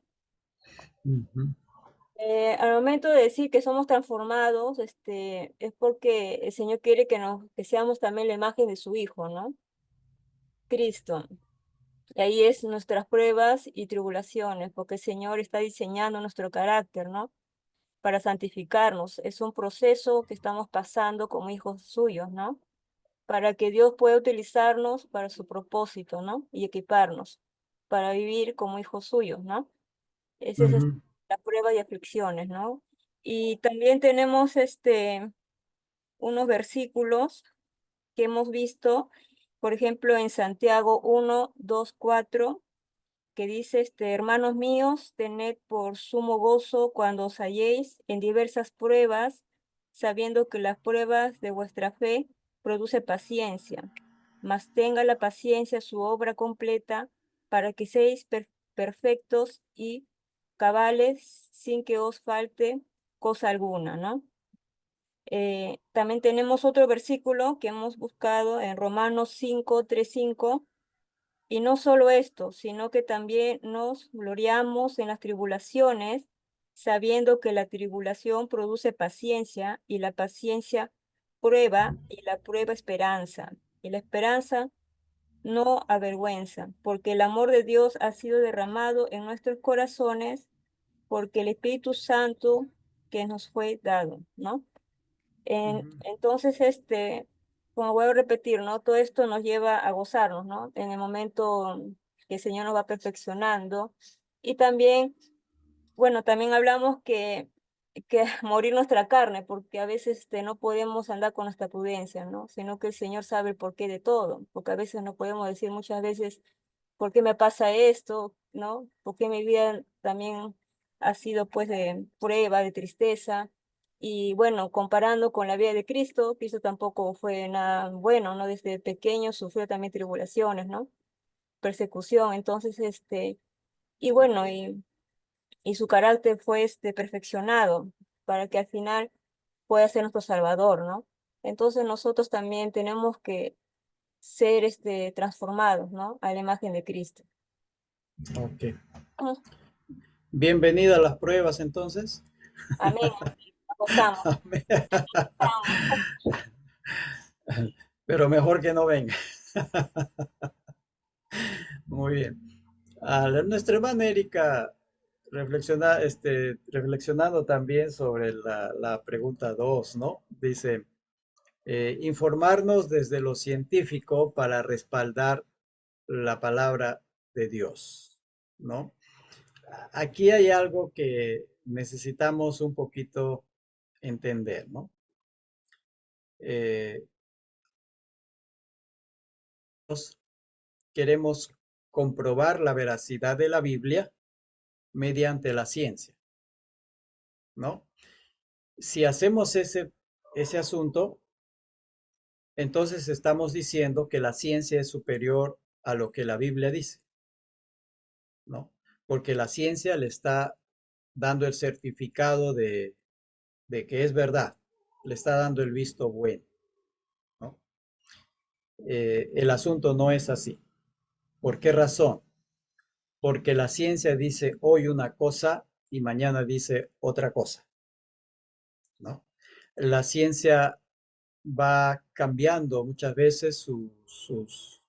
Ujú, Al momento de decir que somos transformados, es porque el Señor quiere que seamos también la imagen de su Hijo, ¿no? Cristo. Y ahí es nuestras pruebas y tribulaciones, porque el Señor está diseñando nuestro carácter, ¿no? Para santificarnos. Es un proceso que estamos pasando como hijos suyos, ¿no? Para que Dios pueda utilizarnos para su propósito, ¿no? Y equiparnos para vivir como hijos suyos, ¿no? Esa es ujú, la prueba y aflicciones, ¿no? Y también tenemos unos versículos que hemos visto, por ejemplo, en Santiago 1, 2, 4, que dice, hermanos míos, tened por sumo gozo cuando os halléis en diversas pruebas, sabiendo que las pruebas de vuestra fe produce paciencia, mas tenga la paciencia su obra completa para que seáis perfectos y cabales sin que os falte cosa alguna, ¿no? También tenemos otro versículo que hemos buscado en Romanos 5, 3, 5. Y no solo esto, sino que también nos gloriamos en las tribulaciones, sabiendo que la tribulación produce paciencia, y la paciencia prueba, y la prueba esperanza. Y la esperanza no avergüenza, porque el amor de Dios ha sido derramado en nuestros corazones, porque el Espíritu Santo que nos fue dado, ¿no? ujú, Entonces, como vuelvo a repetir, ¿no? Todo esto nos lleva a gozarnos, ¿no? En el momento que el Señor nos va perfeccionando. Y también, bueno, también hablamos que morir nuestra carne, porque a veces no podemos andar con nuestra prudencia, ¿no? Sino que el Señor sabe el porqué de todo, porque a veces no podemos decir muchas veces, ¿por qué me pasa esto? ¿No? ¿Por qué mi vida también ha sido pues de prueba, de tristeza? Y bueno, comparando con la vida de Cristo, Cristo tampoco fue nada bueno, ¿no? Desde pequeño sufrió también tribulaciones, ¿no? Persecución, entonces, y bueno, y su carácter fue perfeccionado para que al final pueda ser nuestro Salvador, ¿no? Entonces nosotros también tenemos que ser transformados, ¿no? A la imagen de Cristo. ok. Mm. Bienvenida a las pruebas entonces. Amén. Nos gozamos. Gozamos. Pero mejor que no venga. Muy bien. Nuestra hermana Erika reflexionando también sobre la pregunta 2, ¿no? Dice, informarnos desde lo científico para respaldar la palabra de Dios, ¿no? Aquí hay algo que necesitamos un poquito entender, ¿no? Eh, Queremos comprobar la veracidad de la Biblia mediante la ciencia, ¿no? Si hacemos ese asunto, entonces estamos diciendo que la ciencia es superior a lo que la Biblia dice, ¿no? Porque la ciencia le está dando el certificado de que es verdad, le está dando el visto bueno, ¿no? El asunto no es así. ¿Por qué razón? Porque la ciencia dice hoy una cosa y mañana dice otra cosa, ¿no? La ciencia va cambiando muchas veces sus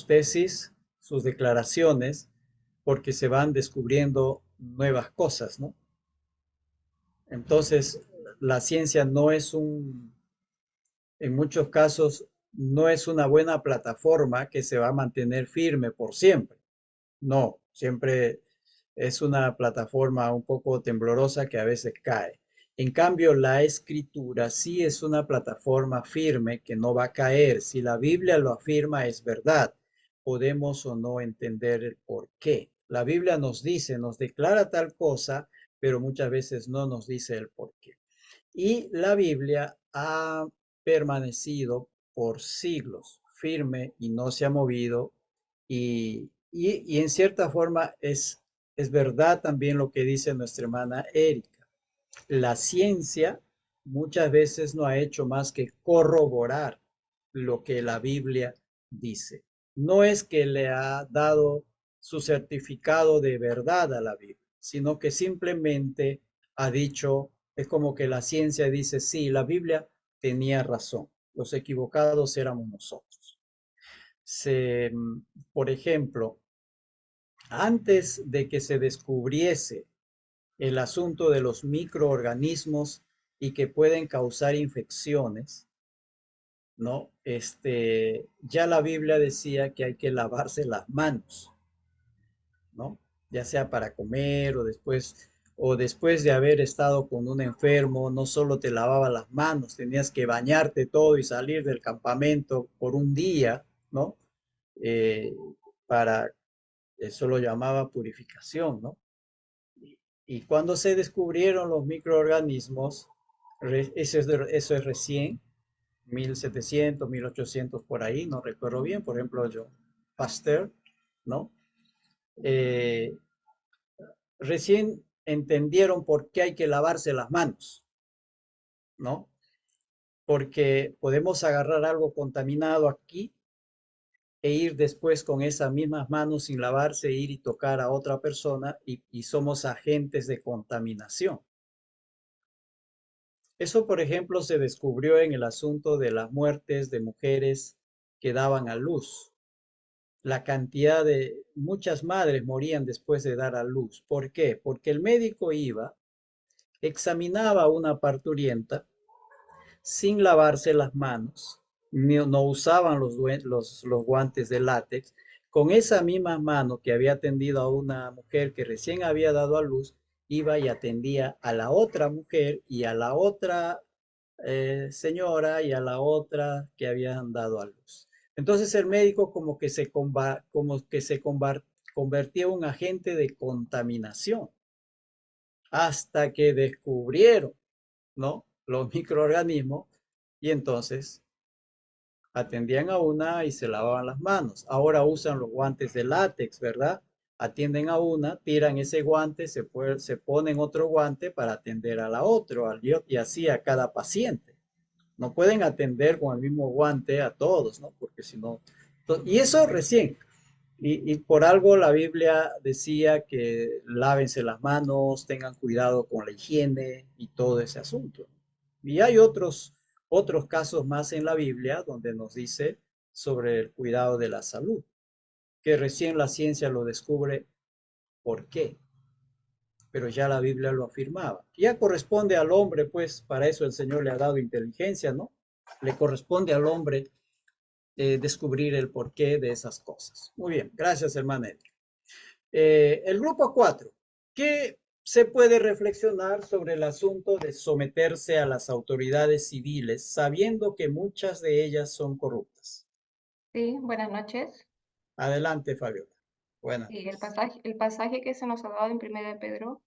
tesis, sus declaraciones, porque se van descubriendo nuevas cosas, ¿no? Entonces, la ciencia no es en muchos casos, no es una buena plataforma que se va a mantener firme por siempre. No, siempre es una plataforma un poco temblorosa que a veces cae. En cambio, la escritura sí es una plataforma firme que no va a caer. Si la Biblia lo afirma, es verdad. Podemos o no entender el por qué. La Biblia nos dice, nos declara tal cosa, pero muchas veces no nos dice el por qué. Y la Biblia ha permanecido por siglos firme y no se ha movido. Y en cierta forma es verdad también lo que dice nuestra hermana Erika. La ciencia muchas veces no ha hecho más que corroborar lo que la Biblia dice. No es que le ha dado su certificado de verdad a la Biblia, sino que simplemente ha dicho, es como que la ciencia dice, sí, la Biblia tenía razón, los equivocados éramos nosotros. Por ejemplo, antes de que se descubriese el asunto de los microorganismos y que pueden causar infecciones, ¿no? Ya la Biblia decía que hay que lavarse las manos, ¿no? Ya sea para comer o después de haber estado con un enfermo, no solo te lavaba las manos, tenías que bañarte todo y salir del campamento por un día, ¿no? Eh, para, eso lo llamaba purificación, ¿no? Y cuando se descubrieron los microorganismos, eso es recién, 1700, 1800 por ahí, no recuerdo bien, por ejemplo, Pasteur, ¿no? Eh, Recién entendieron por qué hay que lavarse las manos, ¿no? Porque podemos agarrar algo contaminado aquí e ir después con esas mismas manos sin lavarse, ir y tocar a otra persona y somos agentes de contaminación. Eso, por ejemplo, se descubrió en el asunto de las muertes de mujeres que daban a luz. La cantidad de muchas madres morían después de dar a luz. ¿Por qué? Porque el médico iba, examinaba a una parturienta sin lavarse las manos, no usaban los guantes de látex. Con esa misma mano que había atendido a una mujer que recién había dado a luz, iba y atendía a la otra mujer y a la otra señora y a la otra que habían dado a luz. Entonces el médico como que se convertía en un agente de contaminación hasta que descubrieron, ¿no? Los microorganismos y entonces atendían a una y se lavaban las manos. Ahora usan los guantes de látex, ¿verdad? Atienden a una, tiran ese guante, se ponen otro guante para atender a la otra y así a cada paciente. No pueden atender con el mismo guante a todos, ¿no? Porque si no... Y eso recién. Y por algo la Biblia decía que lávense las manos, tengan cuidado con la higiene y todo ese asunto. Y hay otros casos más en la Biblia donde nos dice sobre el cuidado de la salud, que recién la ciencia lo descubre por qué, pero ya la Biblia lo afirmaba. Ya corresponde al hombre, pues para eso el Señor le ha dado inteligencia, ¿no? Le corresponde al hombre descubrir el porqué de esas cosas. Muy bien, gracias, hermana Edith. El grupo 4. ¿Qué se puede reflexionar sobre el asunto de someterse a las autoridades civiles sabiendo que muchas de ellas son corruptas? Sí, buenas noches. Adelante, Fabiola. Buenas Sí, noches. el pasaje que se nos ha dado en 1 de Pedro,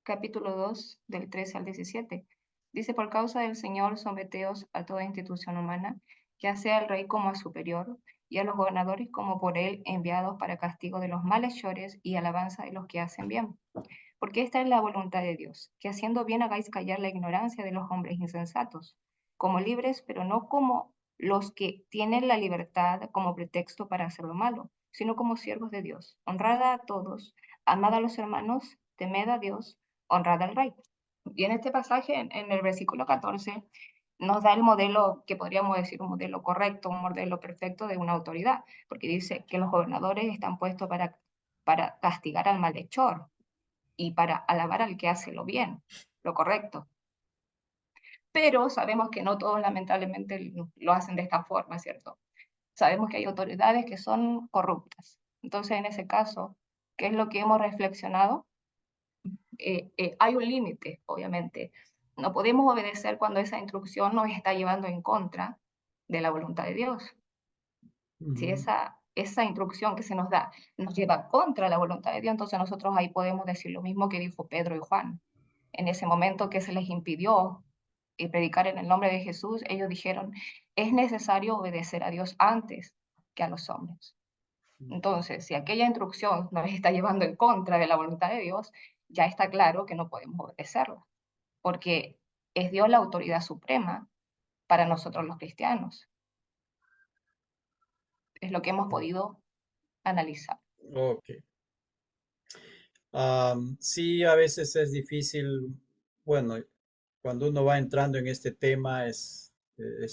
capítulo 2, del 13 al 17, dice, por causa del Señor, someteos a toda institución humana, ya sea al rey como a superior, y a los gobernadores como por él enviados para castigo de los malhechores y alabanza de los que hacen bien. Porque esta es la voluntad de Dios, que haciendo bien hagáis callar la ignorancia de los hombres insensatos, como libres, pero no como los que tienen la libertad como pretexto para hacer lo malo, sino como siervos de Dios. Honrad a todos, amad a los hermanos, temed a Dios, honrad al rey. Y en este pasaje, en el versículo 14, nos da el modelo que podríamos decir un modelo correcto, un modelo perfecto de una autoridad, porque dice que los gobernadores están puestos para castigar al malhechor y para alabar al que hace lo bien, lo correcto. Pero sabemos que no todos lamentablemente lo hacen de esta forma, ¿cierto? Sabemos que hay autoridades que son corruptas. Entonces, en ese caso, ¿qué es lo que hemos reflexionado? Hay un límite, obviamente. No podemos obedecer cuando esa instrucción nos está llevando en contra de la voluntad de Dios. Si esa instrucción que se nos da nos lleva contra la voluntad de Dios, entonces nosotros ahí podemos decir lo mismo que dijo Pedro y Juan. En ese momento que se les impidió predicar en el nombre de Jesús, ellos dijeron, es necesario obedecer a Dios antes que a los hombres. Entonces, si aquella instrucción nos está llevando en contra de la voluntad de Dios, ya está claro que no podemos obedecerla, porque es Dios la autoridad suprema para nosotros los cristianos. Es lo que hemos podido analizar. Ok. Sí, a veces es difícil, bueno, cuando uno va entrando en este tema es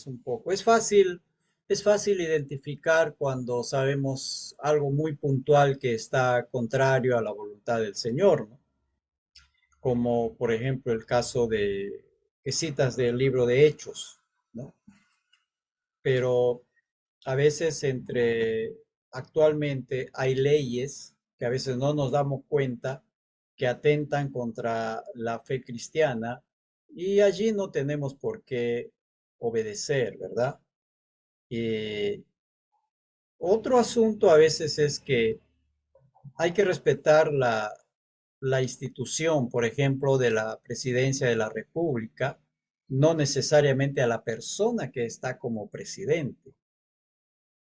un poco, es fácil identificar cuando sabemos algo muy puntual que está contrario a la voluntad del Señor, ¿no? Como por ejemplo el caso de que citas del libro de Hechos, ¿no? Pero a veces actualmente hay leyes que a veces no nos damos cuenta que atentan contra la fe cristiana y allí no tenemos por qué obedecer, ¿verdad? Eh, Otro asunto a veces es que hay que respetar la institución, por ejemplo, de la presidencia de la República, no necesariamente a la persona que está como presidente,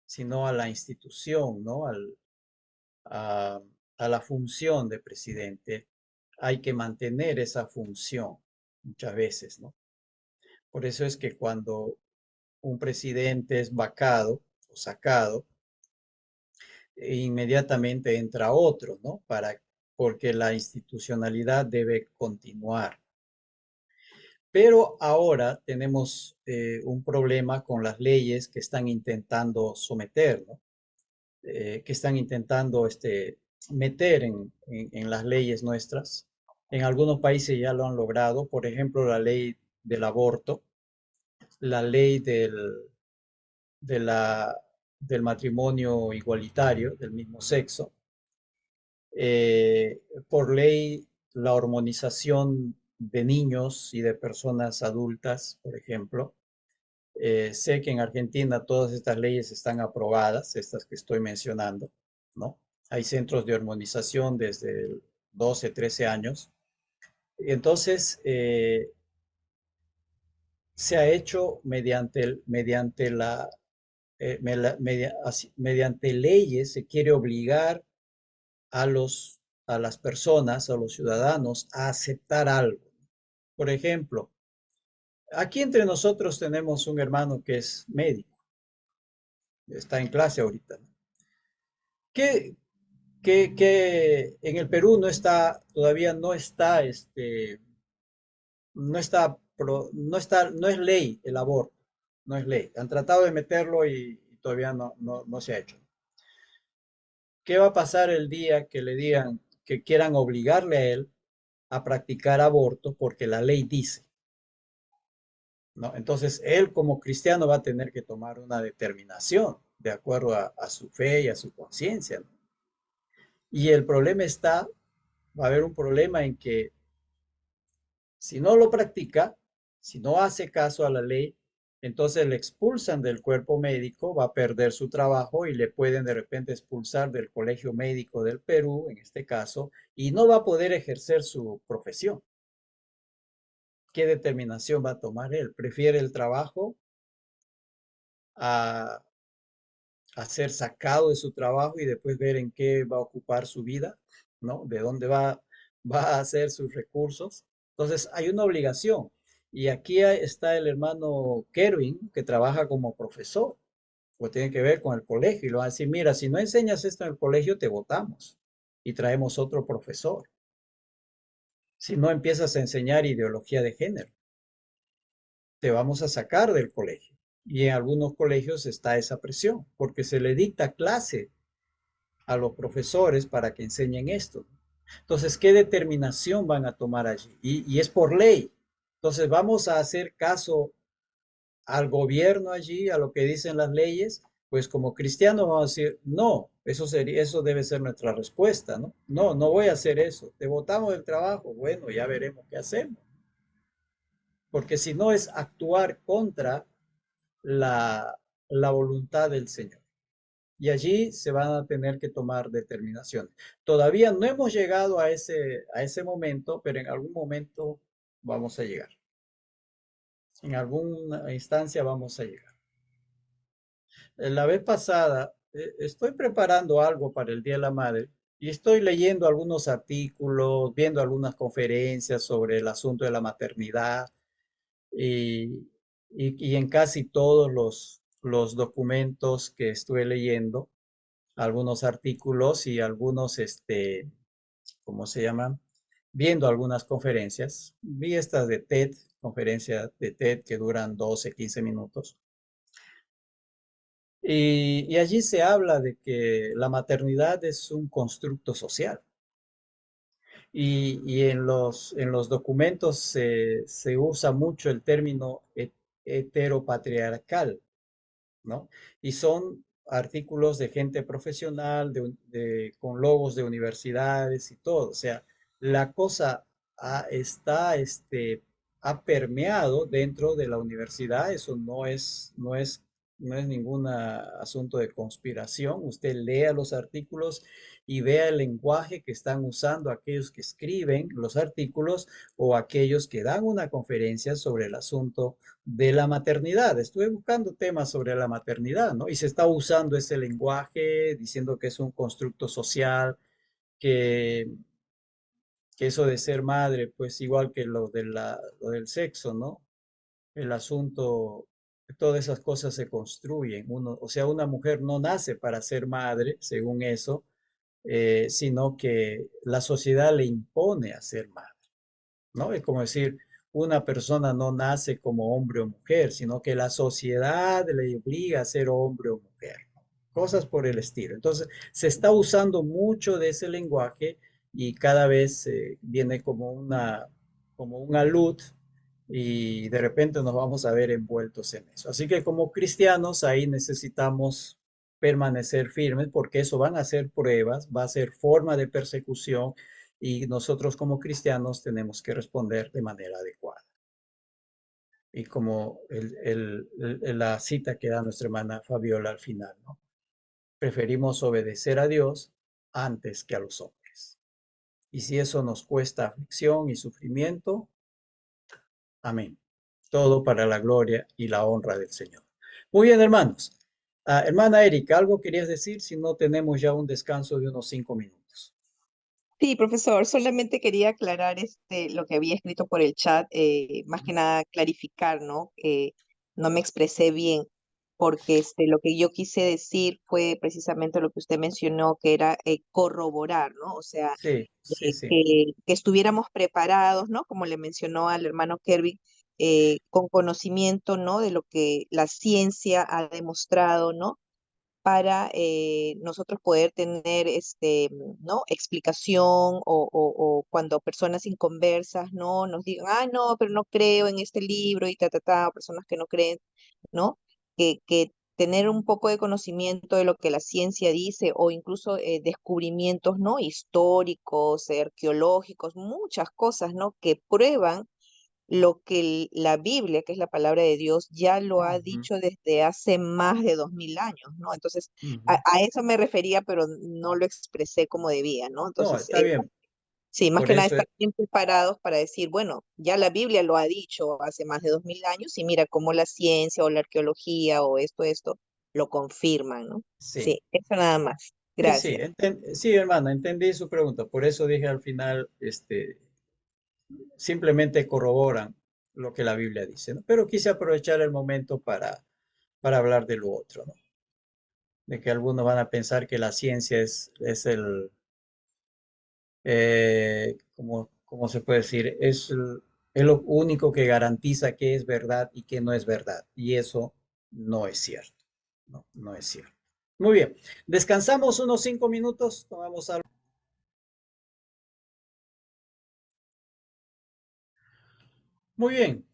sino a la institución, ¿no? A, a la función de presidente. Hay que mantener esa función muchas veces, ¿no? Por eso es que cuando un presidente es vacado o sacado, inmediatamente entra otro, ¿no? Porque la institucionalidad debe continuar. Pero ahora tenemos un problema con las leyes que están intentando someter, ¿no? Que están intentando meter en las leyes nuestras. En algunos países ya lo han logrado, por ejemplo, la ley del aborto, la ley de del matrimonio igualitario del mismo sexo, por ley la hormonización de niños y de personas adultas, por ejemplo. Sé que en Argentina todas estas leyes están aprobadas, estas que estoy mencionando, ¿no? Hay centros de hormonización desde 12, 13 años. Entonces, se ha hecho mediante leyes, se quiere obligar a a las personas, a los ciudadanos, a aceptar algo. Por ejemplo, aquí entre nosotros tenemos un hermano que es médico, está en clase ahorita, ¿no? ¿Qué, que en el Perú todavía no es ley el aborto, no es ley. Han tratado de meterlo y todavía no se ha hecho. ¿Qué va a pasar el día que le digan que quieran obligarle a él a practicar aborto porque la ley dice, ¿no? Entonces, él como cristiano va a tener que tomar una determinación de acuerdo a su fe y a su conciencia, ¿no? Y el problema va a haber un problema en que si no lo practica, si no hace caso a la ley, entonces le expulsan del cuerpo médico, va a perder su trabajo y le pueden de repente expulsar del Colegio Médico del Perú, en este caso, y no va a poder ejercer su profesión. ¿Qué determinación va a tomar él? ¿Prefiere el trabajo a, a ser sacado de su trabajo y después ver en qué va a ocupar su vida? ¿No? ¿De dónde va a hacer sus recursos. Entonces hay una obligación. Y aquí está el hermano Kerwin, que trabaja como profesor, o tiene que ver con el colegio, y lo va a decir, mira, si no enseñas esto en el colegio, te votamos y traemos otro profesor. Si no empiezas a enseñar ideología de género, te vamos a sacar del colegio. Y en algunos colegios está esa presión, porque se le dicta clase a los profesores para que enseñen esto. Entonces, ¿qué determinación van a tomar allí? Y es por ley. Entonces, ¿vamos a hacer caso al gobierno allí, a lo que dicen las leyes? Pues como cristianos vamos a decir, no, eso debe ser nuestra respuesta, ¿no? No, no voy a hacer eso. Te botamos del trabajo, bueno, ya veremos qué hacemos. Porque si no es actuar contra la voluntad del Señor. Y allí se van a tener que tomar determinaciones. Todavía no hemos llegado a ese momento, pero en algún momento vamos a llegar. En alguna instancia vamos a llegar. La vez pasada, estoy preparando algo para el Día de la Madre y estoy leyendo algunos artículos, viendo algunas conferencias sobre el asunto de la maternidad y, y en casi todos los documentos que estuve leyendo, algunos artículos y algunos, ¿cómo se llaman? Viendo algunas conferencias. Vi estas de TED, conferencias de TED que duran 12, 15 minutos. Y allí se habla de que la maternidad es un constructo social. Y en los documentos se usa mucho el término heteropatriarcal, ¿no? Y son artículos de gente profesional, con logos de universidades y todo. O sea, la cosa ha permeado dentro de la universidad. Eso no es ningún asunto de conspiración. Usted lea los artículos y vea el lenguaje que están usando aquellos que escriben los artículos o aquellos que dan una conferencia sobre el asunto de la maternidad. Estuve buscando temas sobre la maternidad, ¿no? Y se está usando ese lenguaje diciendo que es un constructo social, que, que eso de ser madre, pues igual que lo del sexo, ¿no? El asunto, todas esas cosas se construyen. O sea, una mujer no nace para ser madre, según eso, sino que la sociedad le impone a ser madre. ¿No? Es como decir, una persona no nace como hombre o mujer, sino que la sociedad le obliga a ser hombre o mujer. Cosas por el estilo. Entonces, se está usando mucho de ese lenguaje y cada vez viene como una luz y de repente nos vamos a ver envueltos en eso. Así que como cristianos ahí necesitamos permanecer firmes porque eso van a ser pruebas, va a ser forma de persecución y nosotros como cristianos tenemos que responder de manera adecuada. Y como la cita que da nuestra hermana Fabiola al final, ¿no? Preferimos obedecer a Dios antes que a los hombres. Y si eso nos cuesta aflicción y sufrimiento, amén. Todo para la gloria y la honra del Señor. Muy bien, hermanos. Hermana Erika, ¿algo querías decir si no tenemos ya un descanso de unos 5 minutos? Sí, profesor, solamente quería aclarar lo que había escrito por el chat, más que nada clarificar, ¿no? No me expresé bien, porque lo que yo quise decir fue precisamente lo que usted mencionó, que era corroborar, ¿no? O sea, Sí, sí, sí. que estuviéramos preparados, ¿no? Como le mencionó al hermano Kervin, con conocimiento, ¿no? De lo que la ciencia ha demostrado, ¿no? Para nosotros poder tener ¿no? explicación o cuando personas inconversas ¿no? nos digan, ah, no, pero no creo en este libro y o personas que no creen, ¿no? Que tener un poco de conocimiento de lo que la ciencia dice o incluso descubrimientos, ¿no? históricos, arqueológicos, muchas cosas, ¿no? que prueban lo que la Biblia, que es la palabra de Dios, ya lo ha Ujú, dicho desde hace más de 2000 años, ¿no? Entonces, ujú. a eso me refería, pero no lo expresé como debía, ¿no? No, Entonces, está bien. sí, más Por que nada eso, estar bien preparados para decir, bueno, ya la Biblia lo ha dicho hace más de 2000 años y mira cómo la ciencia o la arqueología o esto, lo confirman, ¿no? sí. Sí, eso nada más. Sí, Gracias. sí, hermana, entendí su pregunta. Por eso dije al final, simplemente corroboran lo que la Biblia dice, ¿no? Pero quise aprovechar el momento para hablar de lo otro, ¿no? De que algunos van a pensar que la ciencia es el, ¿cómo se puede decir? Es lo único que garantiza que es verdad y que no es verdad. Y eso no es cierto. No, no es cierto. Muy bien. Descansamos unos 5 minutos. Tomamos algo. Muy bien.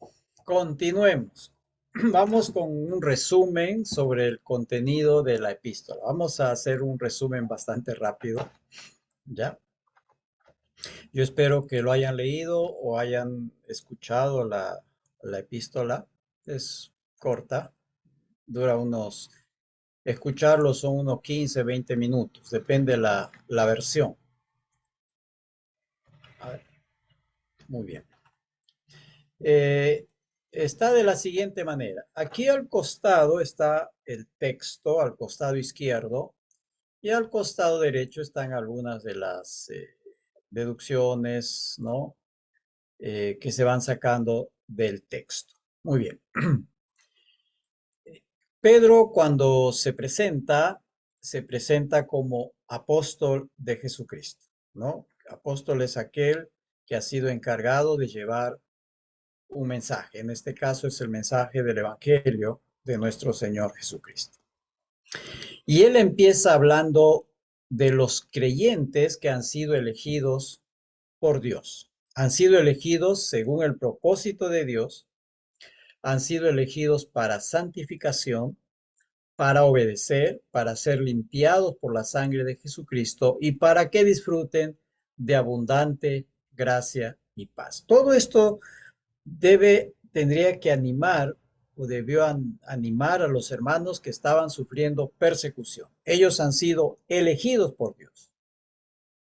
Continuemos. Vamos con un resumen sobre el contenido de la epístola. Vamos a hacer un resumen bastante rápido, ¿ya? Yo espero que lo hayan leído o hayan escuchado la epístola. Es corta, dura escucharlo son unos 15, 20 minutos, depende la versión. A ver, muy bien. Está de la siguiente manera. Aquí al costado está el texto, al costado izquierdo, y al costado derecho están algunas de las deducciones, ¿no? Que se van sacando del texto. Muy bien. Pedro, cuando se presenta como apóstol de Jesucristo, ¿no? Apóstol es aquel que ha sido encargado de llevar un mensaje. En este caso es el mensaje del Evangelio de nuestro Señor Jesucristo. Y él empieza hablando de los creyentes que han sido elegidos por Dios. Han sido elegidos según el propósito de Dios, han sido elegidos para santificación, para obedecer, para ser limpiados por la sangre de Jesucristo y para que disfruten de abundante gracia y paz. Todo esto tendría que animar o debió animar a los hermanos que estaban sufriendo persecución. Ellos han sido elegidos por Dios.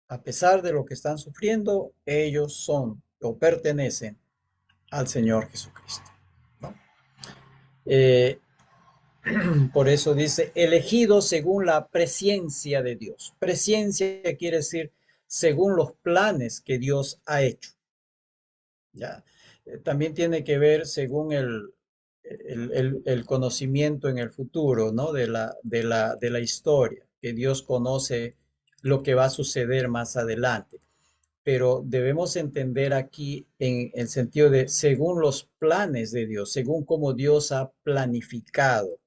A pesar de lo que están sufriendo, ellos son o pertenecen al Señor Jesucristo, ¿no? Por eso dice, elegidos según la presciencia de Dios. Presciencia quiere decir según los planes que Dios ha hecho. ¿Ya? También tiene que ver según el conocimiento en el futuro, ¿no? De la historia, que Dios conoce lo que va a suceder más adelante. Pero debemos entender aquí en el sentido de según los planes de Dios, según cómo Dios ha planificado,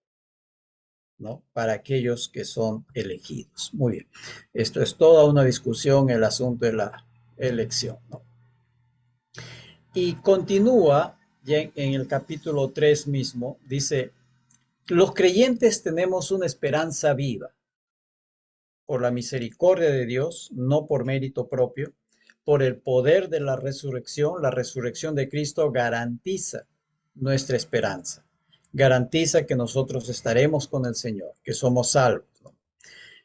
¿no? Para aquellos que son elegidos. Muy bien. Esto es toda una discusión, el asunto de la elección, ¿no? Y continúa ya en el capítulo 3 mismo, dice, los creyentes tenemos una esperanza viva por la misericordia de Dios, no por mérito propio, por el poder de la resurrección de Cristo garantiza nuestra esperanza, garantiza que nosotros estaremos con el Señor, que somos salvos, ¿no?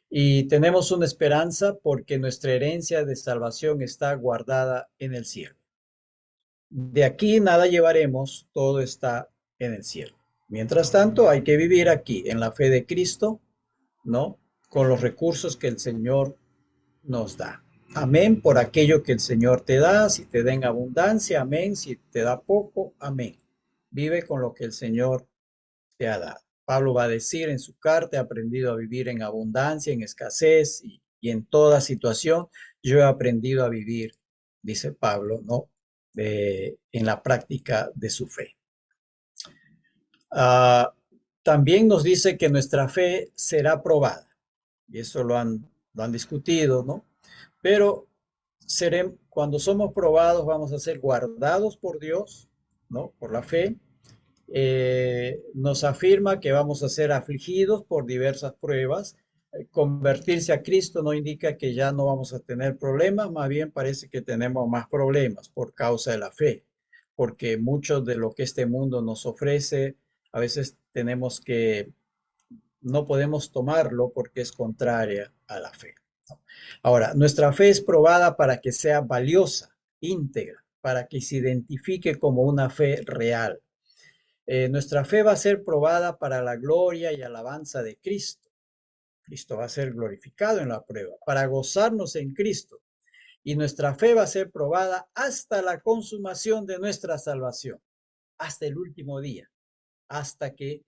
Y tenemos una esperanza porque nuestra herencia de salvación está guardada en el cielo. De aquí nada llevaremos, todo está en el cielo. Mientras tanto, hay que vivir aquí en la fe de Cristo, ¿no? Con los recursos que el Señor nos da. Amén por aquello que el Señor te da, si te da en abundancia, amén, si te da poco, amén. Vive con lo que el Señor te ha dado. Pablo va a decir en su carta, he aprendido a vivir en abundancia, en escasez y en toda situación. Yo he aprendido a vivir, dice Pablo, ¿no? En la práctica de su fe. También nos dice que nuestra fe será probada, y eso lo han discutido, ¿no? Pero cuando somos probados vamos a ser guardados por Dios, ¿no? Por la fe. Nos afirma que vamos a ser afligidos por diversas pruebas. Convertirse a Cristo no indica que ya no vamos a tener problemas, más bien parece que tenemos más problemas por causa de la fe, porque mucho de lo que este mundo nos ofrece, a veces no podemos tomarlo porque es contraria a la fe, ¿no? Ahora, nuestra fe es probada para que sea valiosa, íntegra, para que se identifique como una fe real. Nuestra fe va a ser probada para la gloria y alabanza de Cristo. Cristo va a ser glorificado en la prueba, para gozarnos en Cristo. Y nuestra fe va a ser probada hasta la consumación de nuestra salvación, hasta el último día, hasta que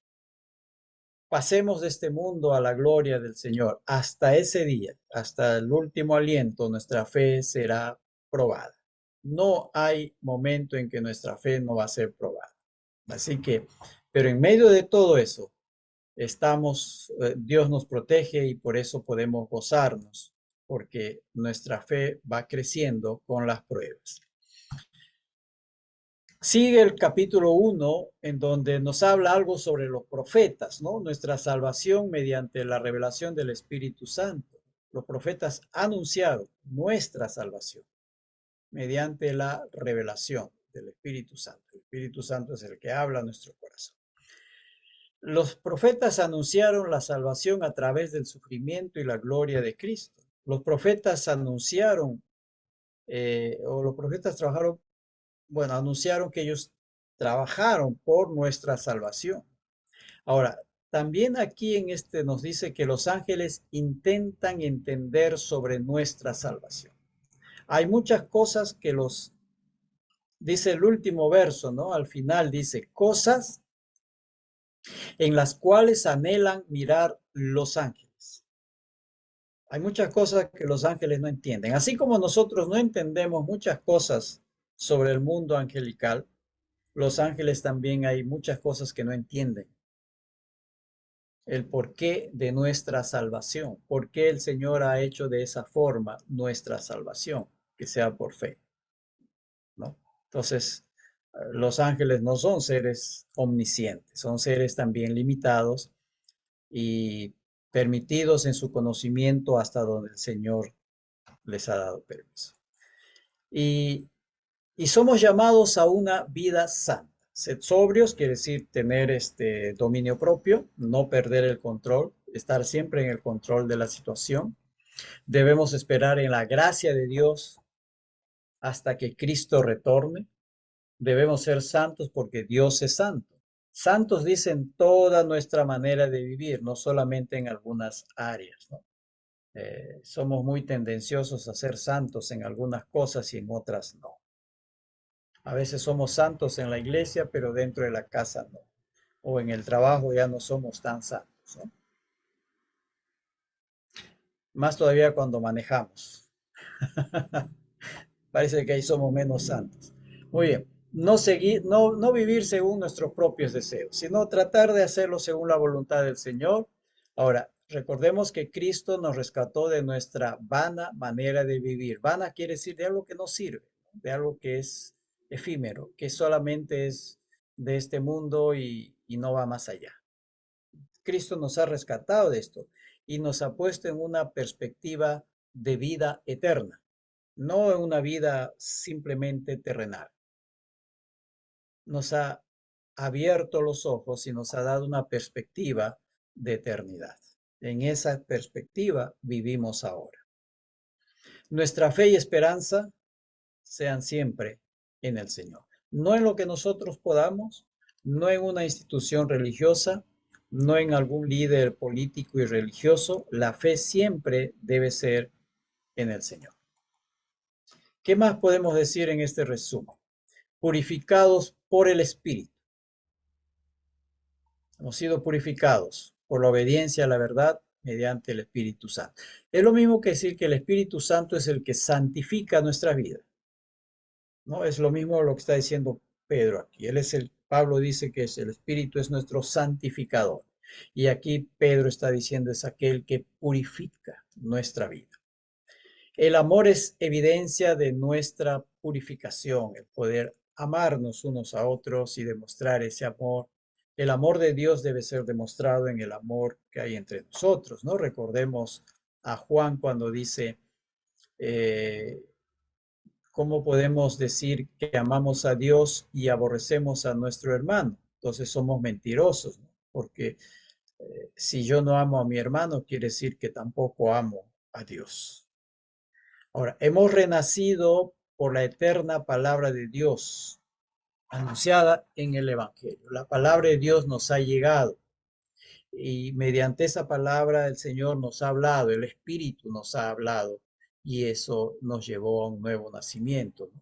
pasemos de este mundo a la gloria del Señor. Hasta ese día, hasta el último aliento, nuestra fe será probada. No hay momento en que nuestra fe no va a ser probada. Así que, pero en medio de todo eso, Dios nos protege y por eso podemos gozarnos, porque nuestra fe va creciendo con las pruebas. Sigue el capítulo 1, en donde nos habla algo sobre los profetas, ¿no? Nuestra salvación mediante la revelación del Espíritu Santo. Los profetas anunciaron nuestra salvación mediante la revelación del Espíritu Santo. El Espíritu Santo es el que habla a nuestro corazón. Los profetas anunciaron la salvación a través del sufrimiento y la gloria de Cristo. Los profetas anunciaron, los profetas anunciaron que ellos trabajaron por nuestra salvación. Ahora, también aquí en este nos dice que los ángeles intentan entender sobre nuestra salvación. Hay muchas cosas que dice el último verso, ¿no? Al final dice, cosas en las cuales anhelan mirar los ángeles. Hay muchas cosas que los ángeles no entienden. Así como nosotros no entendemos muchas cosas sobre el mundo angelical, los ángeles también hay muchas cosas que no entienden. El porqué de nuestra salvación. ¿Por qué el Señor ha hecho de esa forma nuestra salvación? Que sea por fe, ¿no? Entonces, los ángeles no son seres omniscientes, son seres también limitados y permitidos en su conocimiento hasta donde el Señor les ha dado permiso. Y somos llamados a una vida santa. Ser sobrios quiere decir tener este dominio propio, no perder el control, estar siempre en el control de la situación. Debemos esperar en la gracia de Dios hasta que Cristo retorne. Debemos ser santos porque Dios es santo. Santos dicen toda nuestra manera de vivir, no solamente en algunas áreas, ¿no? Somos muy tendenciosos a ser santos en algunas cosas y en otras no. A veces somos santos en la iglesia, pero dentro de la casa no. O en el trabajo ya no somos tan santos, ¿no? Más todavía cuando manejamos. Parece que ahí somos menos santos. Muy bien. No vivir según nuestros propios deseos, sino tratar de hacerlo según la voluntad del Señor. Ahora, recordemos que Cristo nos rescató de nuestra vana manera de vivir. Vana quiere decir de algo que no sirve, de algo que es efímero, que solamente es de este mundo y no va más allá. Cristo nos ha rescatado de esto y nos ha puesto en una perspectiva de vida eterna, no en una vida simplemente terrenal. Nos ha abierto los ojos y nos ha dado una perspectiva de eternidad. En esa perspectiva vivimos ahora. Nuestra fe y esperanza sean siempre en el Señor. No en lo que nosotros podamos, no en una institución religiosa, no en algún líder político y religioso. La fe siempre debe ser en el Señor. ¿Qué más podemos decir en este resumen? Purificados por el Espíritu. Hemos sido purificados por la obediencia a la verdad mediante el Espíritu Santo. Es lo mismo que decir que el Espíritu Santo es el que santifica nuestra vida. ¿No? Es lo mismo lo que está diciendo Pedro aquí. Pablo dice que el Espíritu es nuestro santificador. Y aquí Pedro está diciendo es aquel que purifica nuestra vida. El amor es evidencia de nuestra purificación, el poder amarnos unos a otros y demostrar ese amor. El amor de Dios debe ser demostrado en el amor que hay entre nosotros, ¿no? Recordemos a Juan cuando dice, ¿cómo podemos decir que amamos a Dios y aborrecemos a nuestro hermano? Entonces somos mentirosos, ¿no? Porque si yo no amo a mi hermano, quiere decir que tampoco amo a Dios. Ahora, hemos renacido por la eterna palabra de Dios anunciada en el Evangelio. La palabra de Dios nos ha llegado y mediante esa palabra el Señor nos ha hablado, el Espíritu nos ha hablado y eso nos llevó a un nuevo nacimiento, ¿no?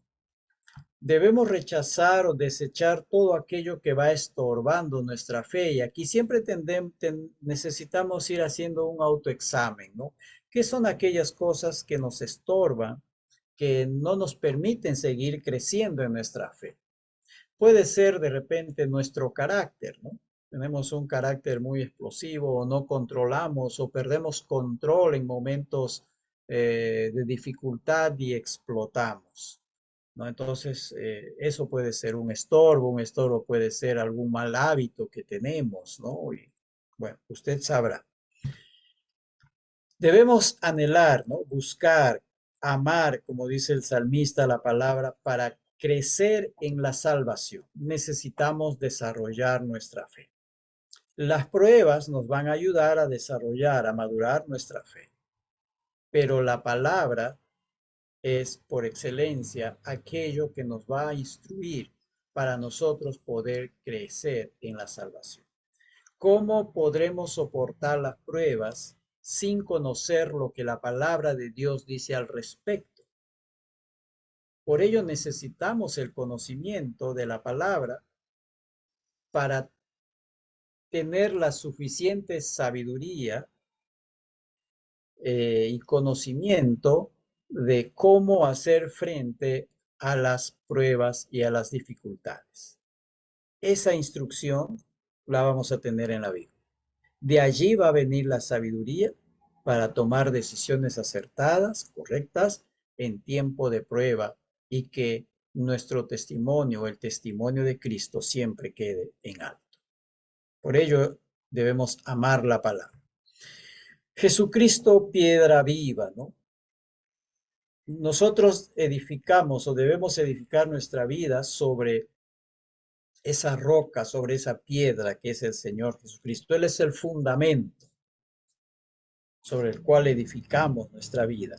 Debemos rechazar o desechar todo aquello que va estorbando nuestra fe. Y aquí siempre necesitamos ir haciendo un autoexamen, ¿no? ¿Qué son aquellas cosas que nos estorban, que no nos permiten seguir creciendo en nuestra fe? Puede ser de repente nuestro carácter, ¿no? Tenemos un carácter muy explosivo o no controlamos o perdemos control en momentos de dificultad y explotamos, ¿no? Entonces, eso puede ser un estorbo puede ser algún mal hábito que tenemos, ¿no? Y, bueno, usted sabrá. Debemos anhelar, ¿no? Buscar, amar, como dice el salmista, la palabra, para crecer en la salvación. Necesitamos desarrollar nuestra fe. Las pruebas nos van a ayudar a desarrollar, a madurar nuestra fe. Pero la palabra es por excelencia aquello que nos va a instruir para nosotros poder crecer en la salvación. ¿Cómo podremos soportar las pruebas sin conocer lo que la palabra de Dios dice al respecto? Por ello necesitamos el conocimiento de la palabra para tener la suficiente sabiduría y conocimiento de cómo hacer frente a las pruebas y a las dificultades. Esa instrucción la vamos a tener en la Biblia. De allí va a venir la sabiduría para tomar decisiones acertadas, correctas, en tiempo de prueba y que nuestro testimonio, el testimonio de Cristo, siempre quede en alto. Por ello debemos amar la palabra. Jesucristo, piedra viva, ¿no? Nosotros edificamos o debemos edificar nuestra vida sobre esa roca, sobre esa piedra que es el Señor Jesucristo. Él es el fundamento sobre el cual edificamos nuestra vida.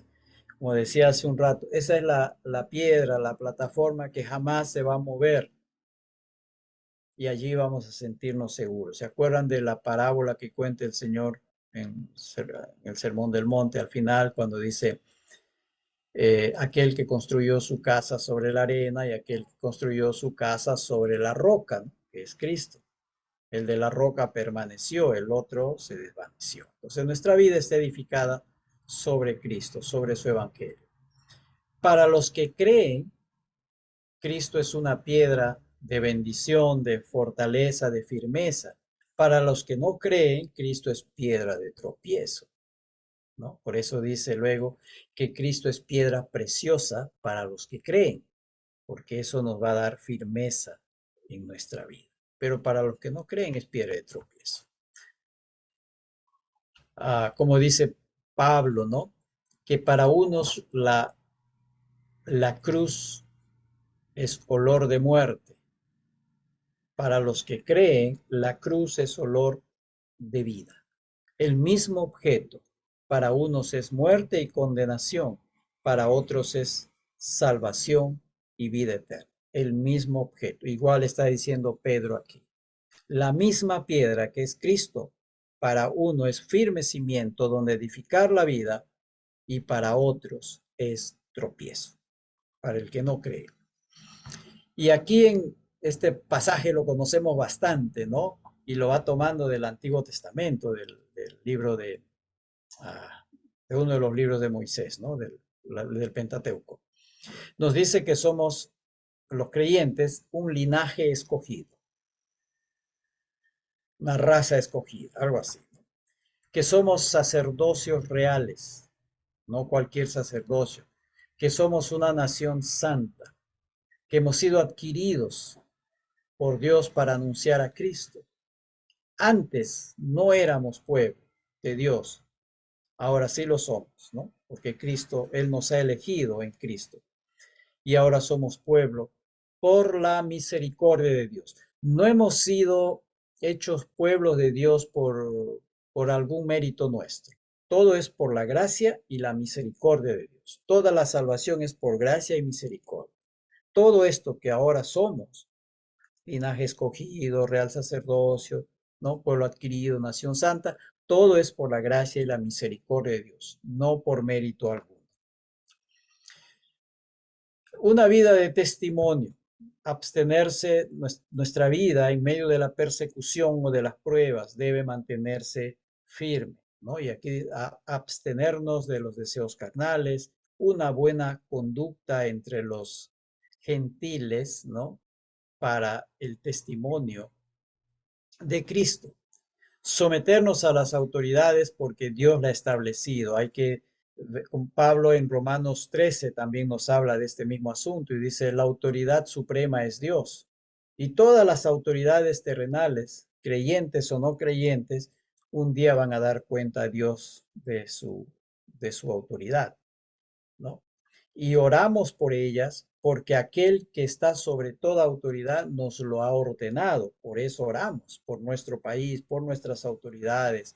Como decía hace un rato, esa es la piedra, la plataforma que jamás se va a mover y allí vamos a sentirnos seguros. ¿Se acuerdan de la parábola que cuenta el Señor en el Sermón del Monte al final cuando dice aquel que construyó su casa sobre la arena y aquel que construyó su casa sobre la roca, ¿no? Que es Cristo? El de la roca permaneció, el otro se desvaneció. Entonces nuestra vida está edificada sobre Cristo, sobre su evangelio. Para los que creen, Cristo es una piedra de bendición, de fortaleza, de firmeza. Para los que no creen, Cristo es piedra de tropiezo, ¿no? Por eso dice luego que Cristo es piedra preciosa para los que creen, porque eso nos va a dar firmeza en nuestra vida. Pero para los que no creen es piedra de tropiezo. Como dice Pablo, ¿no? Que para unos la cruz es olor de muerte. Para los que creen, la cruz es olor de vida. El mismo objeto, para unos es muerte y condenación, para otros es salvación y vida eterna. El mismo objeto. Igual está diciendo Pedro aquí. La misma piedra que es Cristo, para uno es firme cimiento donde edificar la vida y para otros es tropiezo, para el que no cree. Y aquí en este pasaje lo conocemos bastante, ¿no? Y lo va tomando del Antiguo Testamento, del libro de uno de los libros de Moisés, ¿no? Del Pentateuco. Nos dice que somos los creyentes un linaje escogido, una raza escogida, algo así, ¿no? Que somos sacerdocios reales, no cualquier sacerdocio, que somos una nación santa, que hemos sido adquiridos por Dios para anunciar a Cristo. Antes no éramos pueblo de Dios, ahora sí lo somos, ¿no? Porque Cristo, Él nos ha elegido en Cristo. Y ahora somos pueblo por la misericordia de Dios. No hemos sido hechos pueblos de Dios por algún mérito nuestro. Todo es por la gracia y la misericordia de Dios. Toda la salvación es por gracia y misericordia. Todo esto que ahora somos, linaje escogido, real sacerdocio, ¿no? Pueblo adquirido, nación santa, todo es por la gracia y la misericordia de Dios, no por mérito alguno. Una vida de testimonio, abstenerse, nuestra vida en medio de la persecución o de las pruebas debe mantenerse firme, ¿no? Y aquí abstenernos de los deseos carnales, una buena conducta entre los gentiles, ¿no? Para el testimonio de Cristo. Someternos a las autoridades porque Dios la ha establecido. Hay que, con Pablo en Romanos 13 también nos habla de este mismo asunto y dice, la autoridad suprema es Dios. Y todas las autoridades terrenales, creyentes o no creyentes, un día van a dar cuenta a Dios de su autoridad, ¿no? Y oramos por ellas porque aquel que está sobre toda autoridad nos lo ha ordenado. Por eso oramos por nuestro país, por nuestras autoridades.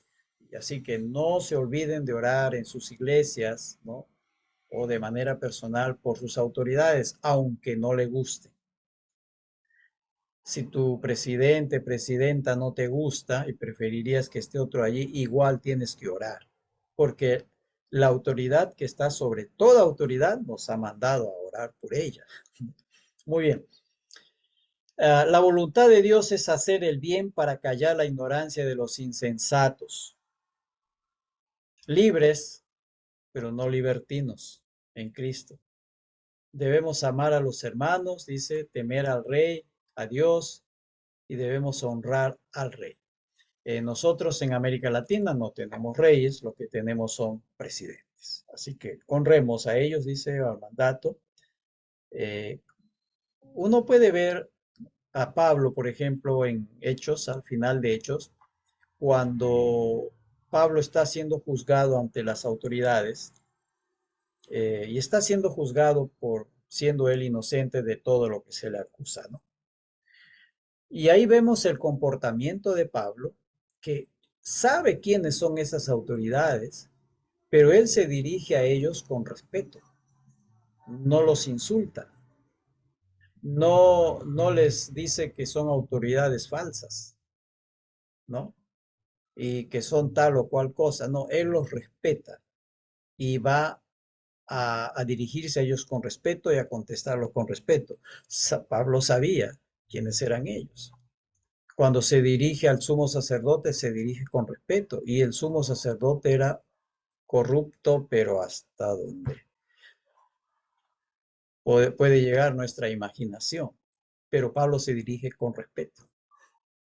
Y así que no se olviden de orar en sus iglesias, ¿no? O de manera personal por sus autoridades, aunque no le guste. Si tu presidente, presidenta no te gusta y preferirías que esté otro allí, igual tienes que orar, porque la autoridad que está sobre toda autoridad nos ha mandado a orar por ella. Muy bien. La voluntad de Dios es hacer el bien para callar la ignorancia de los insensatos. Libres, pero no libertinos en Cristo. Debemos amar a los hermanos, dice, temer al rey, a Dios, y debemos honrar al rey. Nosotros en América Latina no tenemos reyes, lo que tenemos son presidentes. Así que honremos a ellos, dice el mandato. Uno puede ver a Pablo, por ejemplo, en Hechos, al final de Hechos, cuando Pablo está siendo juzgado ante las autoridades y está siendo juzgado por siendo él inocente de todo lo que se le acusa, ¿no? Y ahí vemos el comportamiento de Pablo, que sabe quiénes son esas autoridades, pero él se dirige a ellos con respeto, no los insulta, no les dice que son autoridades falsas, ¿no? Y que son tal o cual cosa, no, él los respeta y va a dirigirse a ellos con respeto y a contestarlos con respeto. Pablo sabía quiénes eran ellos. Cuando se dirige al sumo sacerdote, se dirige con respeto. Y el sumo sacerdote era corrupto, pero hasta donde puede llegar nuestra imaginación. Pero Pablo se dirige con respeto,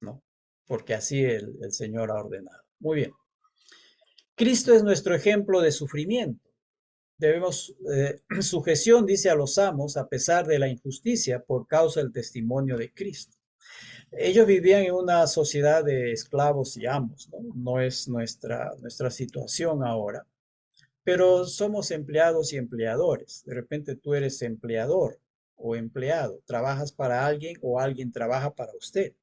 ¿no? Porque así el Señor ha ordenado. Muy bien. Cristo es nuestro ejemplo de sufrimiento. Debemos, sujeción, dice a los amos, a pesar de la injusticia, por causa del testimonio de Cristo. Ellos vivían en una sociedad de esclavos y amos, ¿no? No es nuestra situación ahora, pero somos empleados y empleadores. De repente tú eres empleador o empleado, trabajas para alguien o alguien trabaja para usted.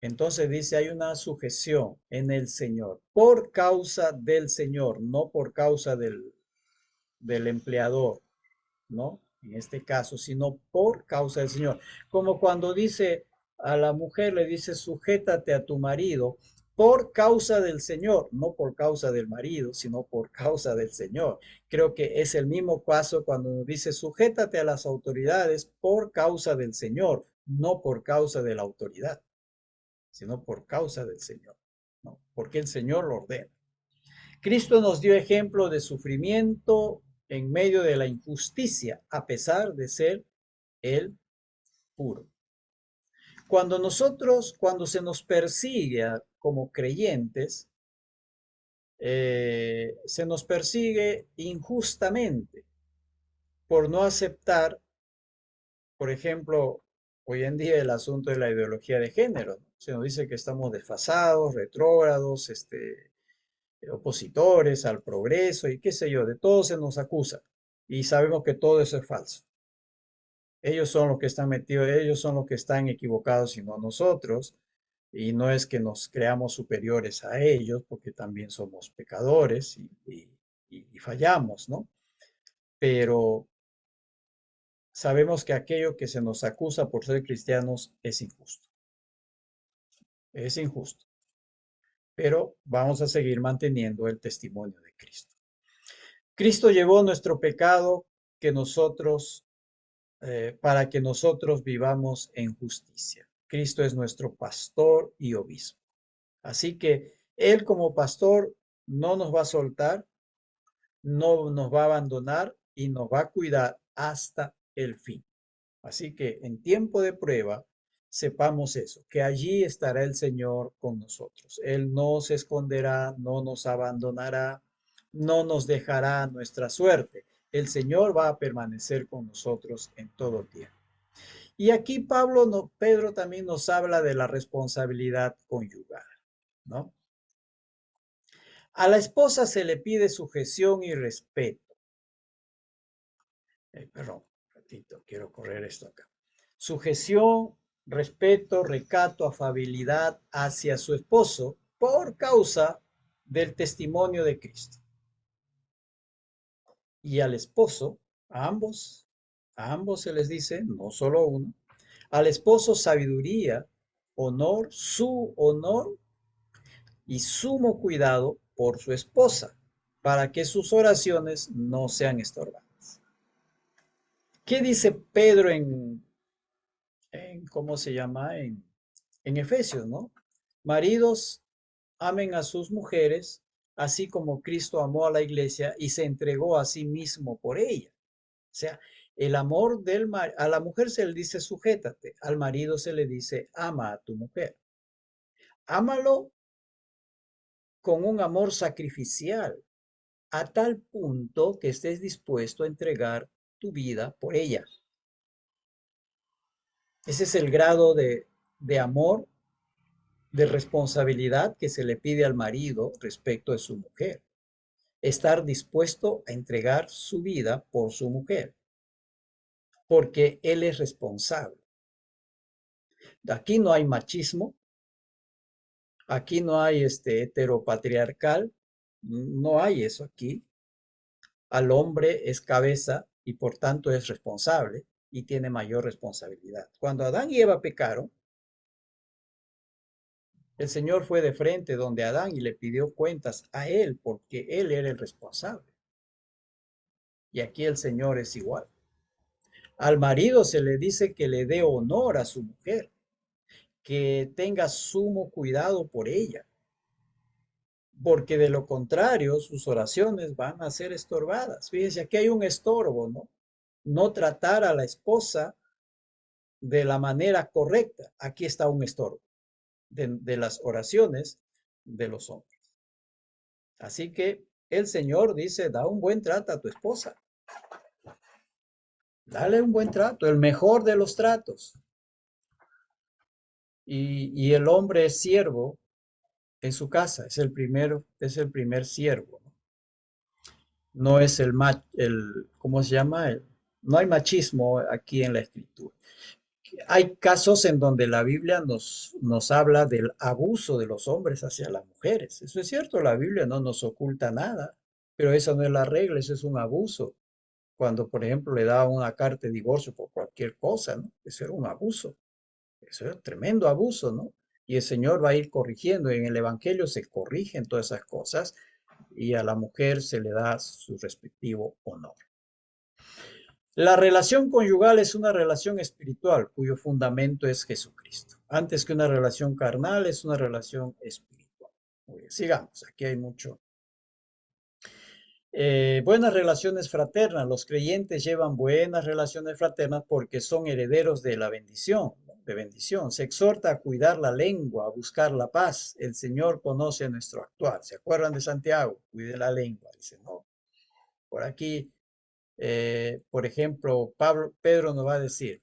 Entonces dice, hay una sujeción en el Señor, por causa del Señor, no por causa del empleador, ¿no? En este caso, sino por causa del Señor. Como cuando dice a la mujer, le dice, sujétate a tu marido por causa del Señor, no por causa del marido, sino por causa del Señor. Creo que es el mismo caso cuando nos dice, sujétate a las autoridades por causa del Señor, no por causa de la autoridad, sino por causa del Señor, ¿no? Porque el Señor lo ordena. Cristo nos dio ejemplo de sufrimiento en medio de la injusticia, a pesar de ser el puro. Cuando se nos persigue como creyentes, se nos persigue injustamente por no aceptar, por ejemplo, hoy en día el asunto de la ideología de género, ¿no? Se nos dice que estamos desfasados, retrógrados, opositores al progreso y qué sé yo, de todo se nos acusa y sabemos que todo eso es falso. Ellos son los que están metidos, ellos son los que están equivocados y no nosotros. Y no es que nos creamos superiores a ellos, porque también somos pecadores y fallamos, ¿no? Pero sabemos que aquello que se nos acusa por ser cristianos es injusto. Es injusto. pero vamos a seguir manteniendo el testimonio de Cristo. Cristo llevó nuestro pecado que nosotros, para que nosotros vivamos en justicia. Cristo es nuestro pastor y obispo. Así que Él como pastor no nos va a soltar, no nos va a abandonar y nos va a cuidar hasta el fin. Así que en tiempo de prueba, sepamos eso, que allí estará el Señor con nosotros. Él no se esconderá, no nos abandonará, no nos dejará a nuestra suerte. El Señor va a permanecer con nosotros en todo tiempo. Y aquí Pedro también nos habla de la responsabilidad conyugal, ¿no? A la esposa se le pide sujeción y respeto. Perdón, un ratito, quiero correr esto acá. Sujeción, respeto, recato, afabilidad hacia su esposo por causa del testimonio de Cristo. Y al esposo, a ambos se les dice, no solo uno, al esposo sabiduría, honor, su honor y sumo cuidado por su esposa, para que sus oraciones no sean estorbadas. ¿Qué dice Pedro ¿cómo se llama? En Efesios, ¿no? Maridos, amen a sus mujeres, así como Cristo amó a la iglesia y se entregó a sí mismo por ella. O sea, el amor a la mujer se le dice sujétate, al marido se le dice ama a tu mujer. Ámalo con un amor sacrificial, a tal punto que estés dispuesto a entregar tu vida por ella. Ese es el grado de amor, de responsabilidad que se le pide al marido respecto de su mujer. Estar dispuesto a entregar su vida por su mujer, porque él es responsable. Aquí no hay machismo, aquí no hay heteropatriarcal, no hay eso aquí. Al hombre es cabeza y por tanto es responsable y tiene mayor responsabilidad. Cuando Adán y Eva pecaron, el Señor fue de frente donde Adán y le pidió cuentas a él porque él era el responsable. Y aquí el Señor es igual. Al marido se le dice que le dé honor a su mujer, que tenga sumo cuidado por ella, porque de lo contrario sus oraciones van a ser estorbadas. Fíjense, aquí hay un estorbo, ¿no? No tratar a la esposa de la manera correcta. Aquí está un estorbo de las oraciones de los hombres. Así que el Señor dice, da un buen trato a tu esposa. Dale un buen trato, el mejor de los tratos. Y el hombre es siervo en su casa, es el primer siervo. No es ¿cómo se llama? No hay machismo aquí en la escritura. Hay casos en donde la Biblia nos habla del abuso de los hombres hacia las mujeres. Eso es cierto, la Biblia no nos oculta nada, pero esa no es la regla, eso es un abuso. Cuando, por ejemplo, le daban una carta de divorcio por cualquier cosa, ¿no? Eso era un abuso. Eso era un tremendo abuso, ¿no? Y el Señor va a ir corrigiendo. En el Evangelio se corrigen todas esas cosas y a la mujer se le da su respectivo honor. La relación conyugal es una relación espiritual cuyo fundamento es Jesucristo. Antes que una relación carnal, es una relación espiritual. Muy bien, sigamos, aquí hay mucho. Buenas relaciones fraternas. Los creyentes llevan buenas relaciones fraternas porque son herederos de la bendición, ¿no? De bendición. Se exhorta a cuidar la lengua, a buscar la paz. El Señor conoce nuestro actuar. ¿Se acuerdan de Santiago? Cuide la lengua, dice, no. Por aquí, por ejemplo, Pedro nos va a decir,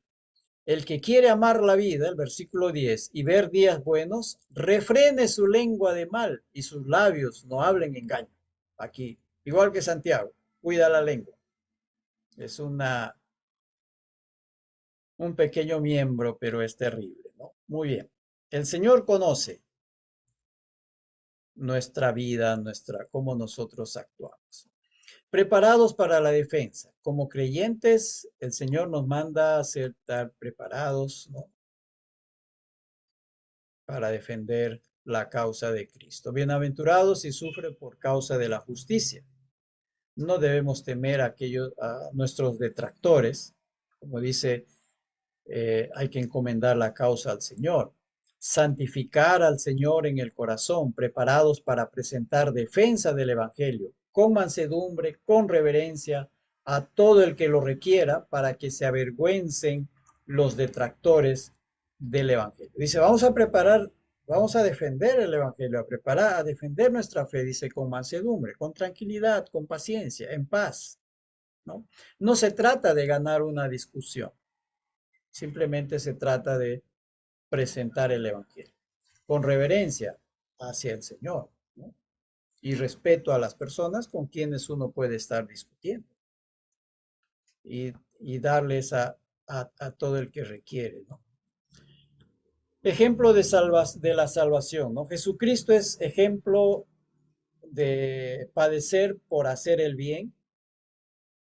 el que quiere amar la vida, el versículo 10, y ver días buenos, refrene su lengua de mal y sus labios no hablen engaño. Aquí, igual que Santiago, cuida la lengua. Es un pequeño miembro, pero es terrible, ¿no? Muy bien. El Señor conoce nuestra vida, cómo nosotros actuamos. Preparados para la defensa. Como creyentes, el Señor nos manda a estar preparados, ¿no? Para defender la causa de Cristo. Bienaventurados si sufren por causa de la justicia. No debemos temer a nuestros detractores. Como dice, hay que encomendar la causa al Señor. Santificar al Señor en el corazón, preparados para presentar defensa del Evangelio, con mansedumbre, con reverencia, a todo el que lo requiera, para que se avergüencen los detractores del Evangelio. Dice, vamos a defender el Evangelio, a defender nuestra fe, dice, con mansedumbre, con tranquilidad, con paciencia, en paz, ¿no? No se trata de ganar una discusión, simplemente se trata de presentar el Evangelio con reverencia hacia el Señor, ¿no? Y respeto a las personas con quienes uno puede estar discutiendo y darles a todo el que requiere, ¿no? Ejemplo de la salvación, ¿no? Jesucristo es ejemplo de padecer por hacer el bien.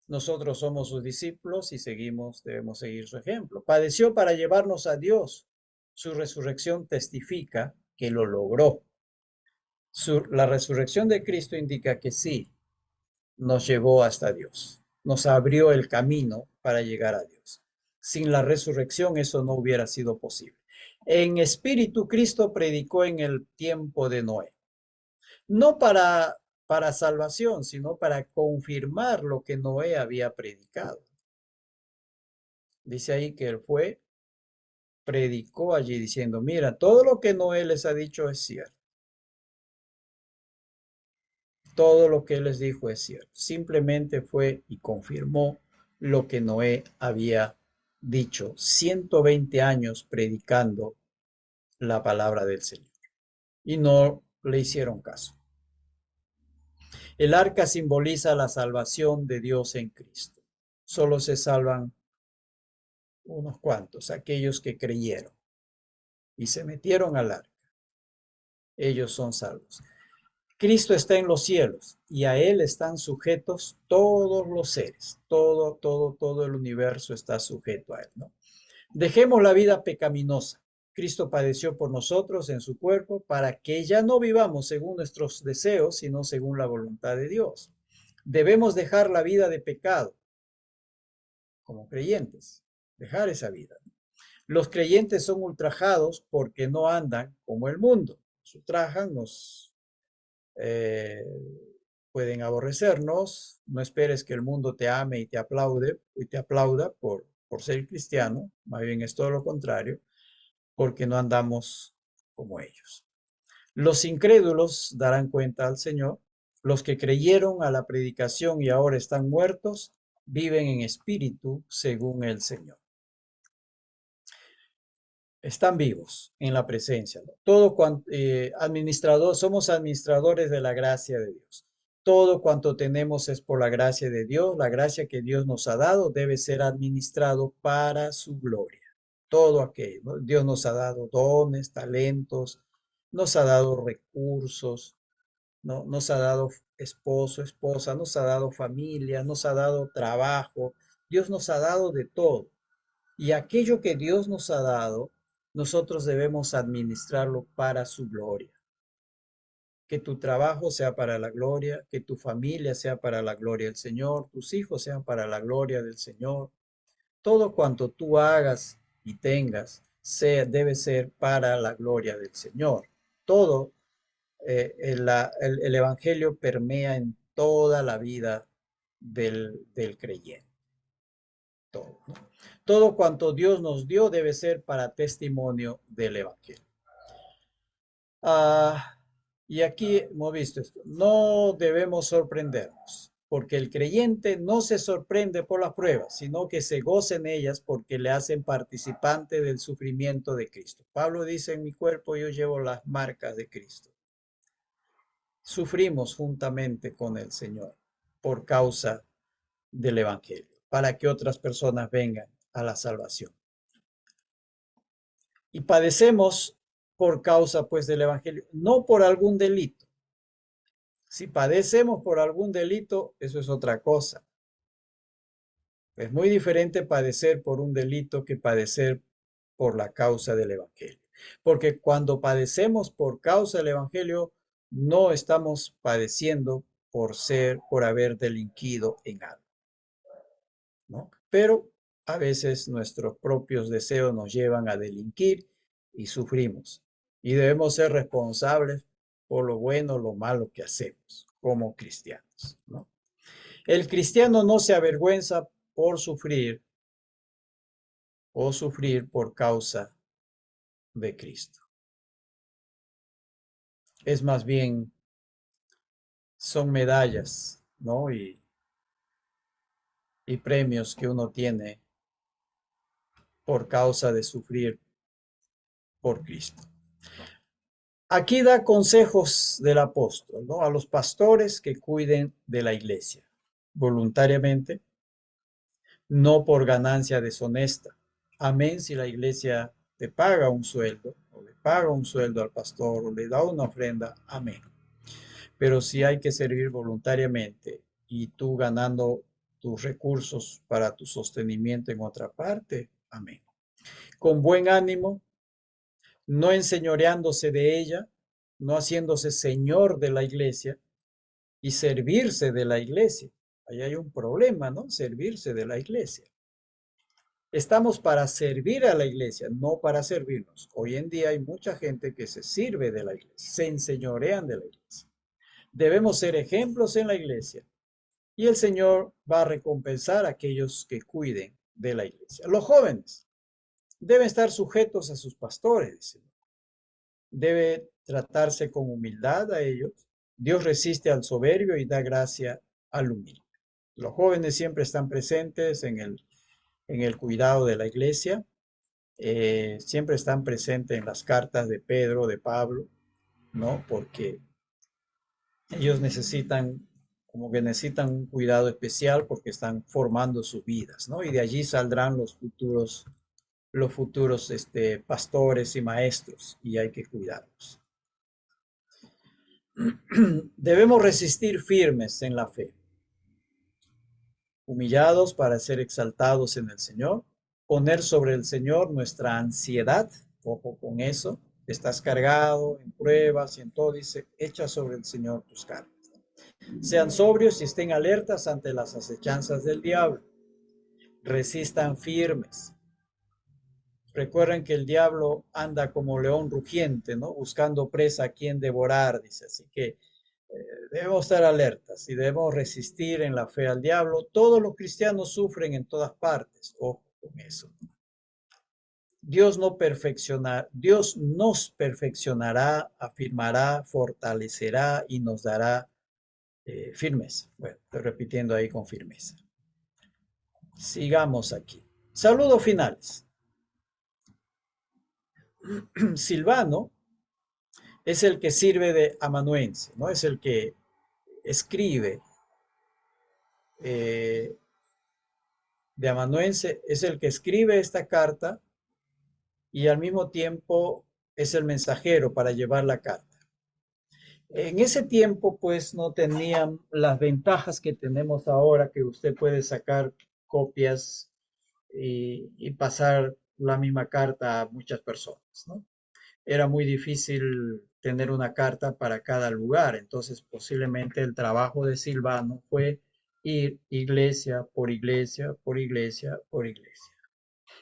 Nosotros somos sus discípulos y debemos seguir su ejemplo. Padeció para llevarnos a Dios. Su resurrección testifica que lo logró. La resurrección de Cristo indica que sí, nos llevó hasta Dios. Nos abrió el camino para llegar a Dios. Sin la resurrección eso no hubiera sido posible. En espíritu, Cristo predicó en el tiempo de Noé. No para salvación, sino para confirmar lo que Noé había predicado. Dice ahí que él predicó allí diciendo, mira, todo lo que Noé les ha dicho es cierto. Todo lo que él les dijo es cierto. Simplemente fue y confirmó lo que Noé había dicho. 120 años predicando la palabra del Señor. Y no le hicieron caso. El arca simboliza la salvación de Dios en Cristo. Solo se salvan unos cuantos, aquellos que creyeron y se metieron al arca. Ellos son salvos. Cristo está en los cielos y a Él están sujetos todos los seres. Todo el universo está sujeto a Él, ¿no? Dejemos la vida pecaminosa. Cristo padeció por nosotros en su cuerpo para que ya no vivamos según nuestros deseos, sino según la voluntad de Dios. Debemos dejar la vida de pecado como creyentes, dejar esa vida. Los creyentes son ultrajados porque no andan como el mundo. Nos ultrajan, pueden aborrecernos. No esperes que el mundo te ame y te aplauda por ser cristiano. Más bien es todo lo contrario, porque no andamos como ellos. Los incrédulos darán cuenta al Señor. Los que creyeron a la predicación y ahora están muertos, viven en espíritu según el Señor. Están vivos en la presencia, ¿no? Somos administradores de la gracia de Dios. Todo cuanto tenemos es por la gracia de Dios. La gracia que Dios nos ha dado debe ser administrado para su gloria. Todo aquello, ¿no? Dios nos ha dado dones, talentos, nos ha dado recursos, ¿no? Nos ha dado esposo, esposa, nos ha dado familia, nos ha dado trabajo. Dios nos ha dado de todo. Y aquello que Dios nos ha dado, nosotros debemos administrarlo para su gloria. Que tu trabajo sea para la gloria, que tu familia sea para la gloria del Señor, tus hijos sean para la gloria del Señor. Todo cuanto tú hagas y tengas debe ser para la gloria del Señor. Todo el Evangelio permea en toda la vida del creyente. Todo, ¿no? Todo cuanto Dios nos dio debe ser para testimonio del Evangelio. Y aquí hemos visto esto. No debemos sorprendernos, porque el creyente no se sorprende por las pruebas, sino que se goza en ellas porque le hacen participante del sufrimiento de Cristo. Pablo dice, en mi cuerpo yo llevo las marcas de Cristo. Sufrimos juntamente con el Señor por causa del Evangelio, para que otras personas vengan a la salvación. Y padecemos por causa, pues, del Evangelio, no por algún delito. Si padecemos por algún delito, eso es otra cosa. Es muy diferente padecer por un delito que padecer por la causa del Evangelio. Porque cuando padecemos por causa del Evangelio, no estamos padeciendo por haber delinquido en algo, ¿no? Pero a veces nuestros propios deseos nos llevan a delinquir y sufrimos. Y debemos ser responsables por lo bueno o lo malo que hacemos como cristianos, ¿no? El cristiano no se avergüenza por sufrir o sufrir por causa de Cristo. Es más bien, son medallas, ¿no? Y premios que uno tiene por causa de sufrir por Cristo. Aquí da consejos del apóstol, ¿no? A los pastores que cuiden de la iglesia voluntariamente, no por ganancia deshonesta. Amén si la iglesia te paga un sueldo, o le paga un sueldo al pastor, o le da una ofrenda, amén. Pero si hay que servir voluntariamente y tú ganando tus recursos para tu sostenimiento en otra parte, amén. Con buen ánimo, no enseñoreándose de ella, no haciéndose señor de la iglesia y servirse de la iglesia. Ahí hay un problema, ¿no? Servirse de la iglesia. Estamos para servir a la iglesia, no para servirnos. Hoy en día hay mucha gente que se sirve de la iglesia, se enseñorean de la iglesia. Debemos ser ejemplos en la iglesia y el Señor va a recompensar a aquellos que cuiden de la iglesia. Los jóvenes deben estar sujetos a sus pastores. Debe tratarse con humildad a ellos. Dios resiste al soberbio y da gracia al humilde. Los jóvenes siempre están presentes en el cuidado de la iglesia. Siempre están presentes en las cartas de Pedro, de Pablo, ¿no? Porque ellos necesitan, como que necesitan un cuidado especial porque están formando sus vidas, ¿no? Y de allí saldrán los futuros pastores y maestros, y hay que cuidarlos. Debemos resistir firmes en la fe, humillados para ser exaltados en el Señor, poner sobre el Señor nuestra ansiedad, ojo con eso, estás cargado en pruebas y en todo, dice, echa sobre el Señor tus cargas. Sean sobrios y estén alertas ante las acechanzas del diablo. Resistan firmes. Recuerden que el diablo anda como león rugiente, ¿no? Buscando presa a quien devorar, dice. Así que debemos estar alertas y debemos resistir en la fe al diablo. Todos los cristianos sufren en todas partes. Ojo con eso. Dios nos perfeccionará, afirmará, fortalecerá y nos dará firmeza. Bueno, estoy repitiendo ahí con firmeza. Sigamos aquí. Saludos finales. Silvano es el que sirve de amanuense, ¿no? Es el que escribe de amanuense, es el que escribe esta carta y al mismo tiempo es el mensajero para llevar la carta. En ese tiempo, pues, no tenían las ventajas que tenemos ahora, que usted puede sacar copias y pasar la misma carta a muchas personas, ¿no? Era muy difícil tener una carta para cada lugar, entonces posiblemente el trabajo de Silvano fue ir iglesia por iglesia, por iglesia, por iglesia.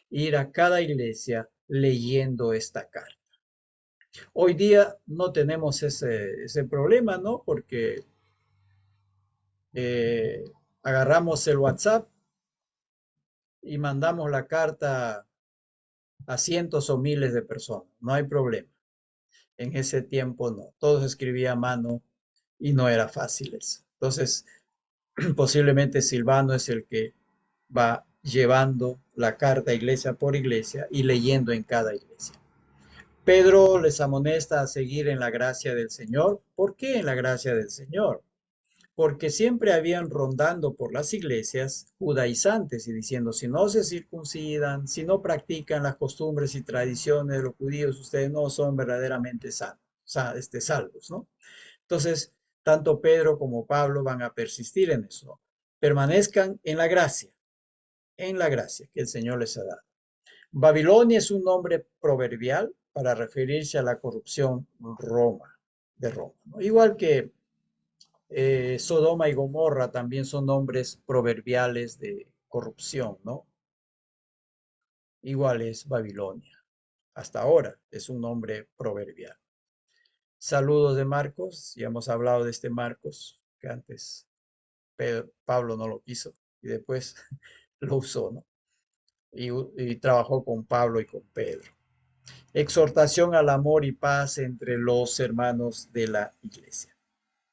Ir a cada iglesia leyendo esta carta. Hoy día no tenemos ese problema, ¿no? Porque agarramos el WhatsApp y mandamos la carta a cientos o miles de personas. No hay problema. En ese tiempo no. Todo se escribía a mano y no era fácil eso. Entonces, posiblemente Silvano es el que va llevando la carta iglesia por iglesia y leyendo en cada iglesia. Pedro les amonesta a seguir en la gracia del Señor. ¿Por qué en la gracia del Señor? Porque siempre habían rondando por las iglesias judaizantes y diciendo, si no se circuncidan, si no practican las costumbres y tradiciones de los judíos, ustedes no son verdaderamente salvos, ¿no? Entonces, tanto Pedro como Pablo van a persistir en eso. Permanezcan en la gracia que el Señor les ha dado. Babilonia es un nombre proverbial para referirse a la corrupción de Roma, ¿no? Igual que Sodoma y Gomorra también son nombres proverbiales de corrupción, ¿no? Igual es Babilonia. Hasta ahora es un nombre proverbial. Saludos de Marcos. Ya hemos hablado de este Marcos, que antes Pablo no lo quiso y después lo usó, ¿no? Y trabajó con Pablo y con Pedro. Exhortación al amor y paz entre los hermanos de la iglesia.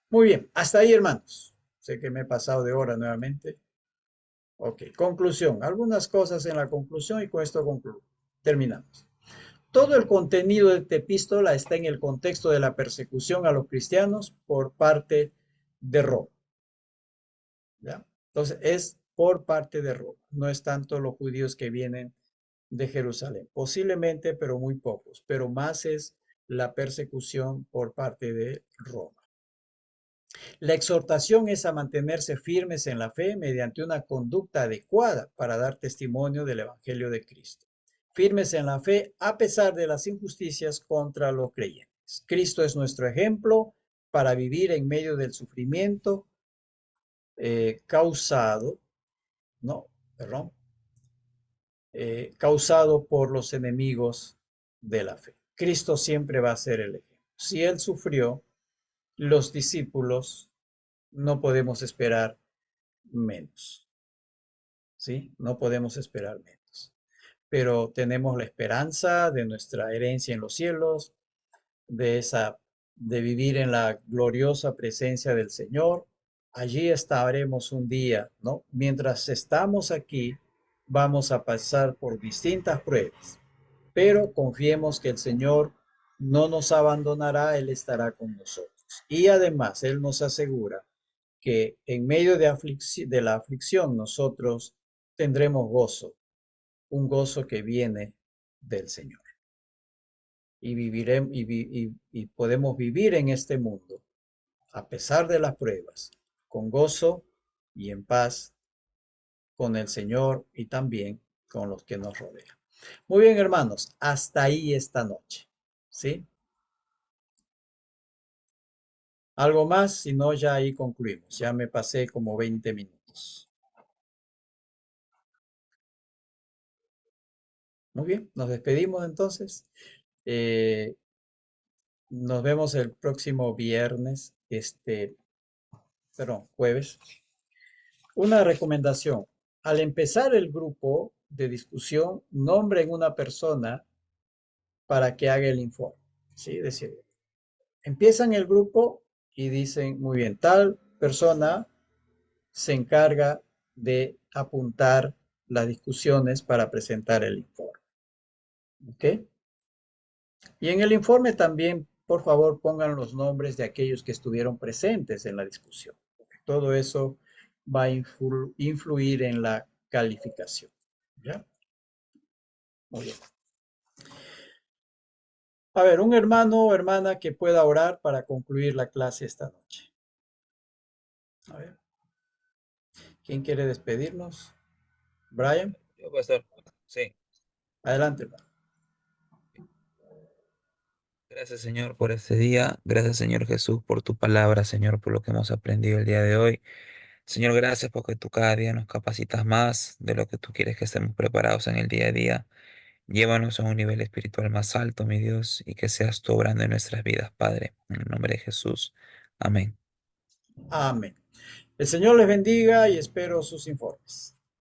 Muy bien, hasta ahí, hermanos. Sé que me he pasado de hora nuevamente. Ok, conclusión. Algunas cosas en la conclusión y con esto terminamos. Todo el contenido de esta epístola está en el contexto de la persecución a los cristianos por parte de Roma. ¿Ya? Entonces, es por parte de Roma. No es tanto los judíos que vienen de Jerusalén. Posiblemente, pero muy pocos. Pero más es la persecución por parte de Roma. La exhortación es a mantenerse firmes en la fe mediante una conducta adecuada para dar testimonio del Evangelio de Cristo. Firmes en la fe a pesar de las injusticias contra los creyentes. Cristo es nuestro ejemplo para vivir en medio del sufrimiento causado por los enemigos de la fe. Cristo siempre va a ser el ejemplo. Si Él sufrió, los discípulos no podemos esperar menos, ¿sí? No podemos esperar menos. Pero tenemos la esperanza de nuestra herencia en los cielos, de vivir en la gloriosa presencia del Señor. Allí estaremos un día, ¿no? Mientras estamos aquí, vamos a pasar por distintas pruebas, pero confiemos que el Señor no nos abandonará, Él estará con nosotros. Y además, Él nos asegura que en medio de la aflicción nosotros tendremos gozo, un gozo que viene del Señor. Y viviremos y podemos vivir en este mundo a pesar de las pruebas, con gozo y en paz con el Señor y también con los que nos rodean. Muy bien, hermanos, hasta ahí esta noche, ¿sí? Algo más, si no, ya ahí concluimos. Ya me pasé como 20 minutos. Muy bien, nos despedimos entonces. Nos vemos el próximo viernes, jueves. Una recomendación. Al empezar el grupo de discusión, nombren una persona para que haga el informe. ¿Sí? Es decir, empiezan el grupo y dicen, muy bien, tal persona se encarga de apuntar las discusiones para presentar el informe. ¿Ok? Y en el informe también, por favor, pongan los nombres de aquellos que estuvieron presentes en la discusión. Todo eso va a influir en la calificación. ¿Ya? Muy bien. A ver, un hermano o hermana que pueda orar para concluir la clase esta noche. A ver. ¿Quién quiere despedirnos? Brian. Yo, pastor. Sí. Adelante, hermano. Gracias, Señor, por este día. Gracias, Señor Jesús, por tu palabra, Señor, por lo que hemos aprendido el día de hoy. Señor, gracias porque tú cada día nos capacitas más de lo que tú quieres que estemos preparados en el día a día. Llévanos a un nivel espiritual más alto, mi Dios, y que seas tú obrando en nuestras vidas, Padre. En el nombre de Jesús. Amén. Amén. El Señor les bendiga y espero sus informes.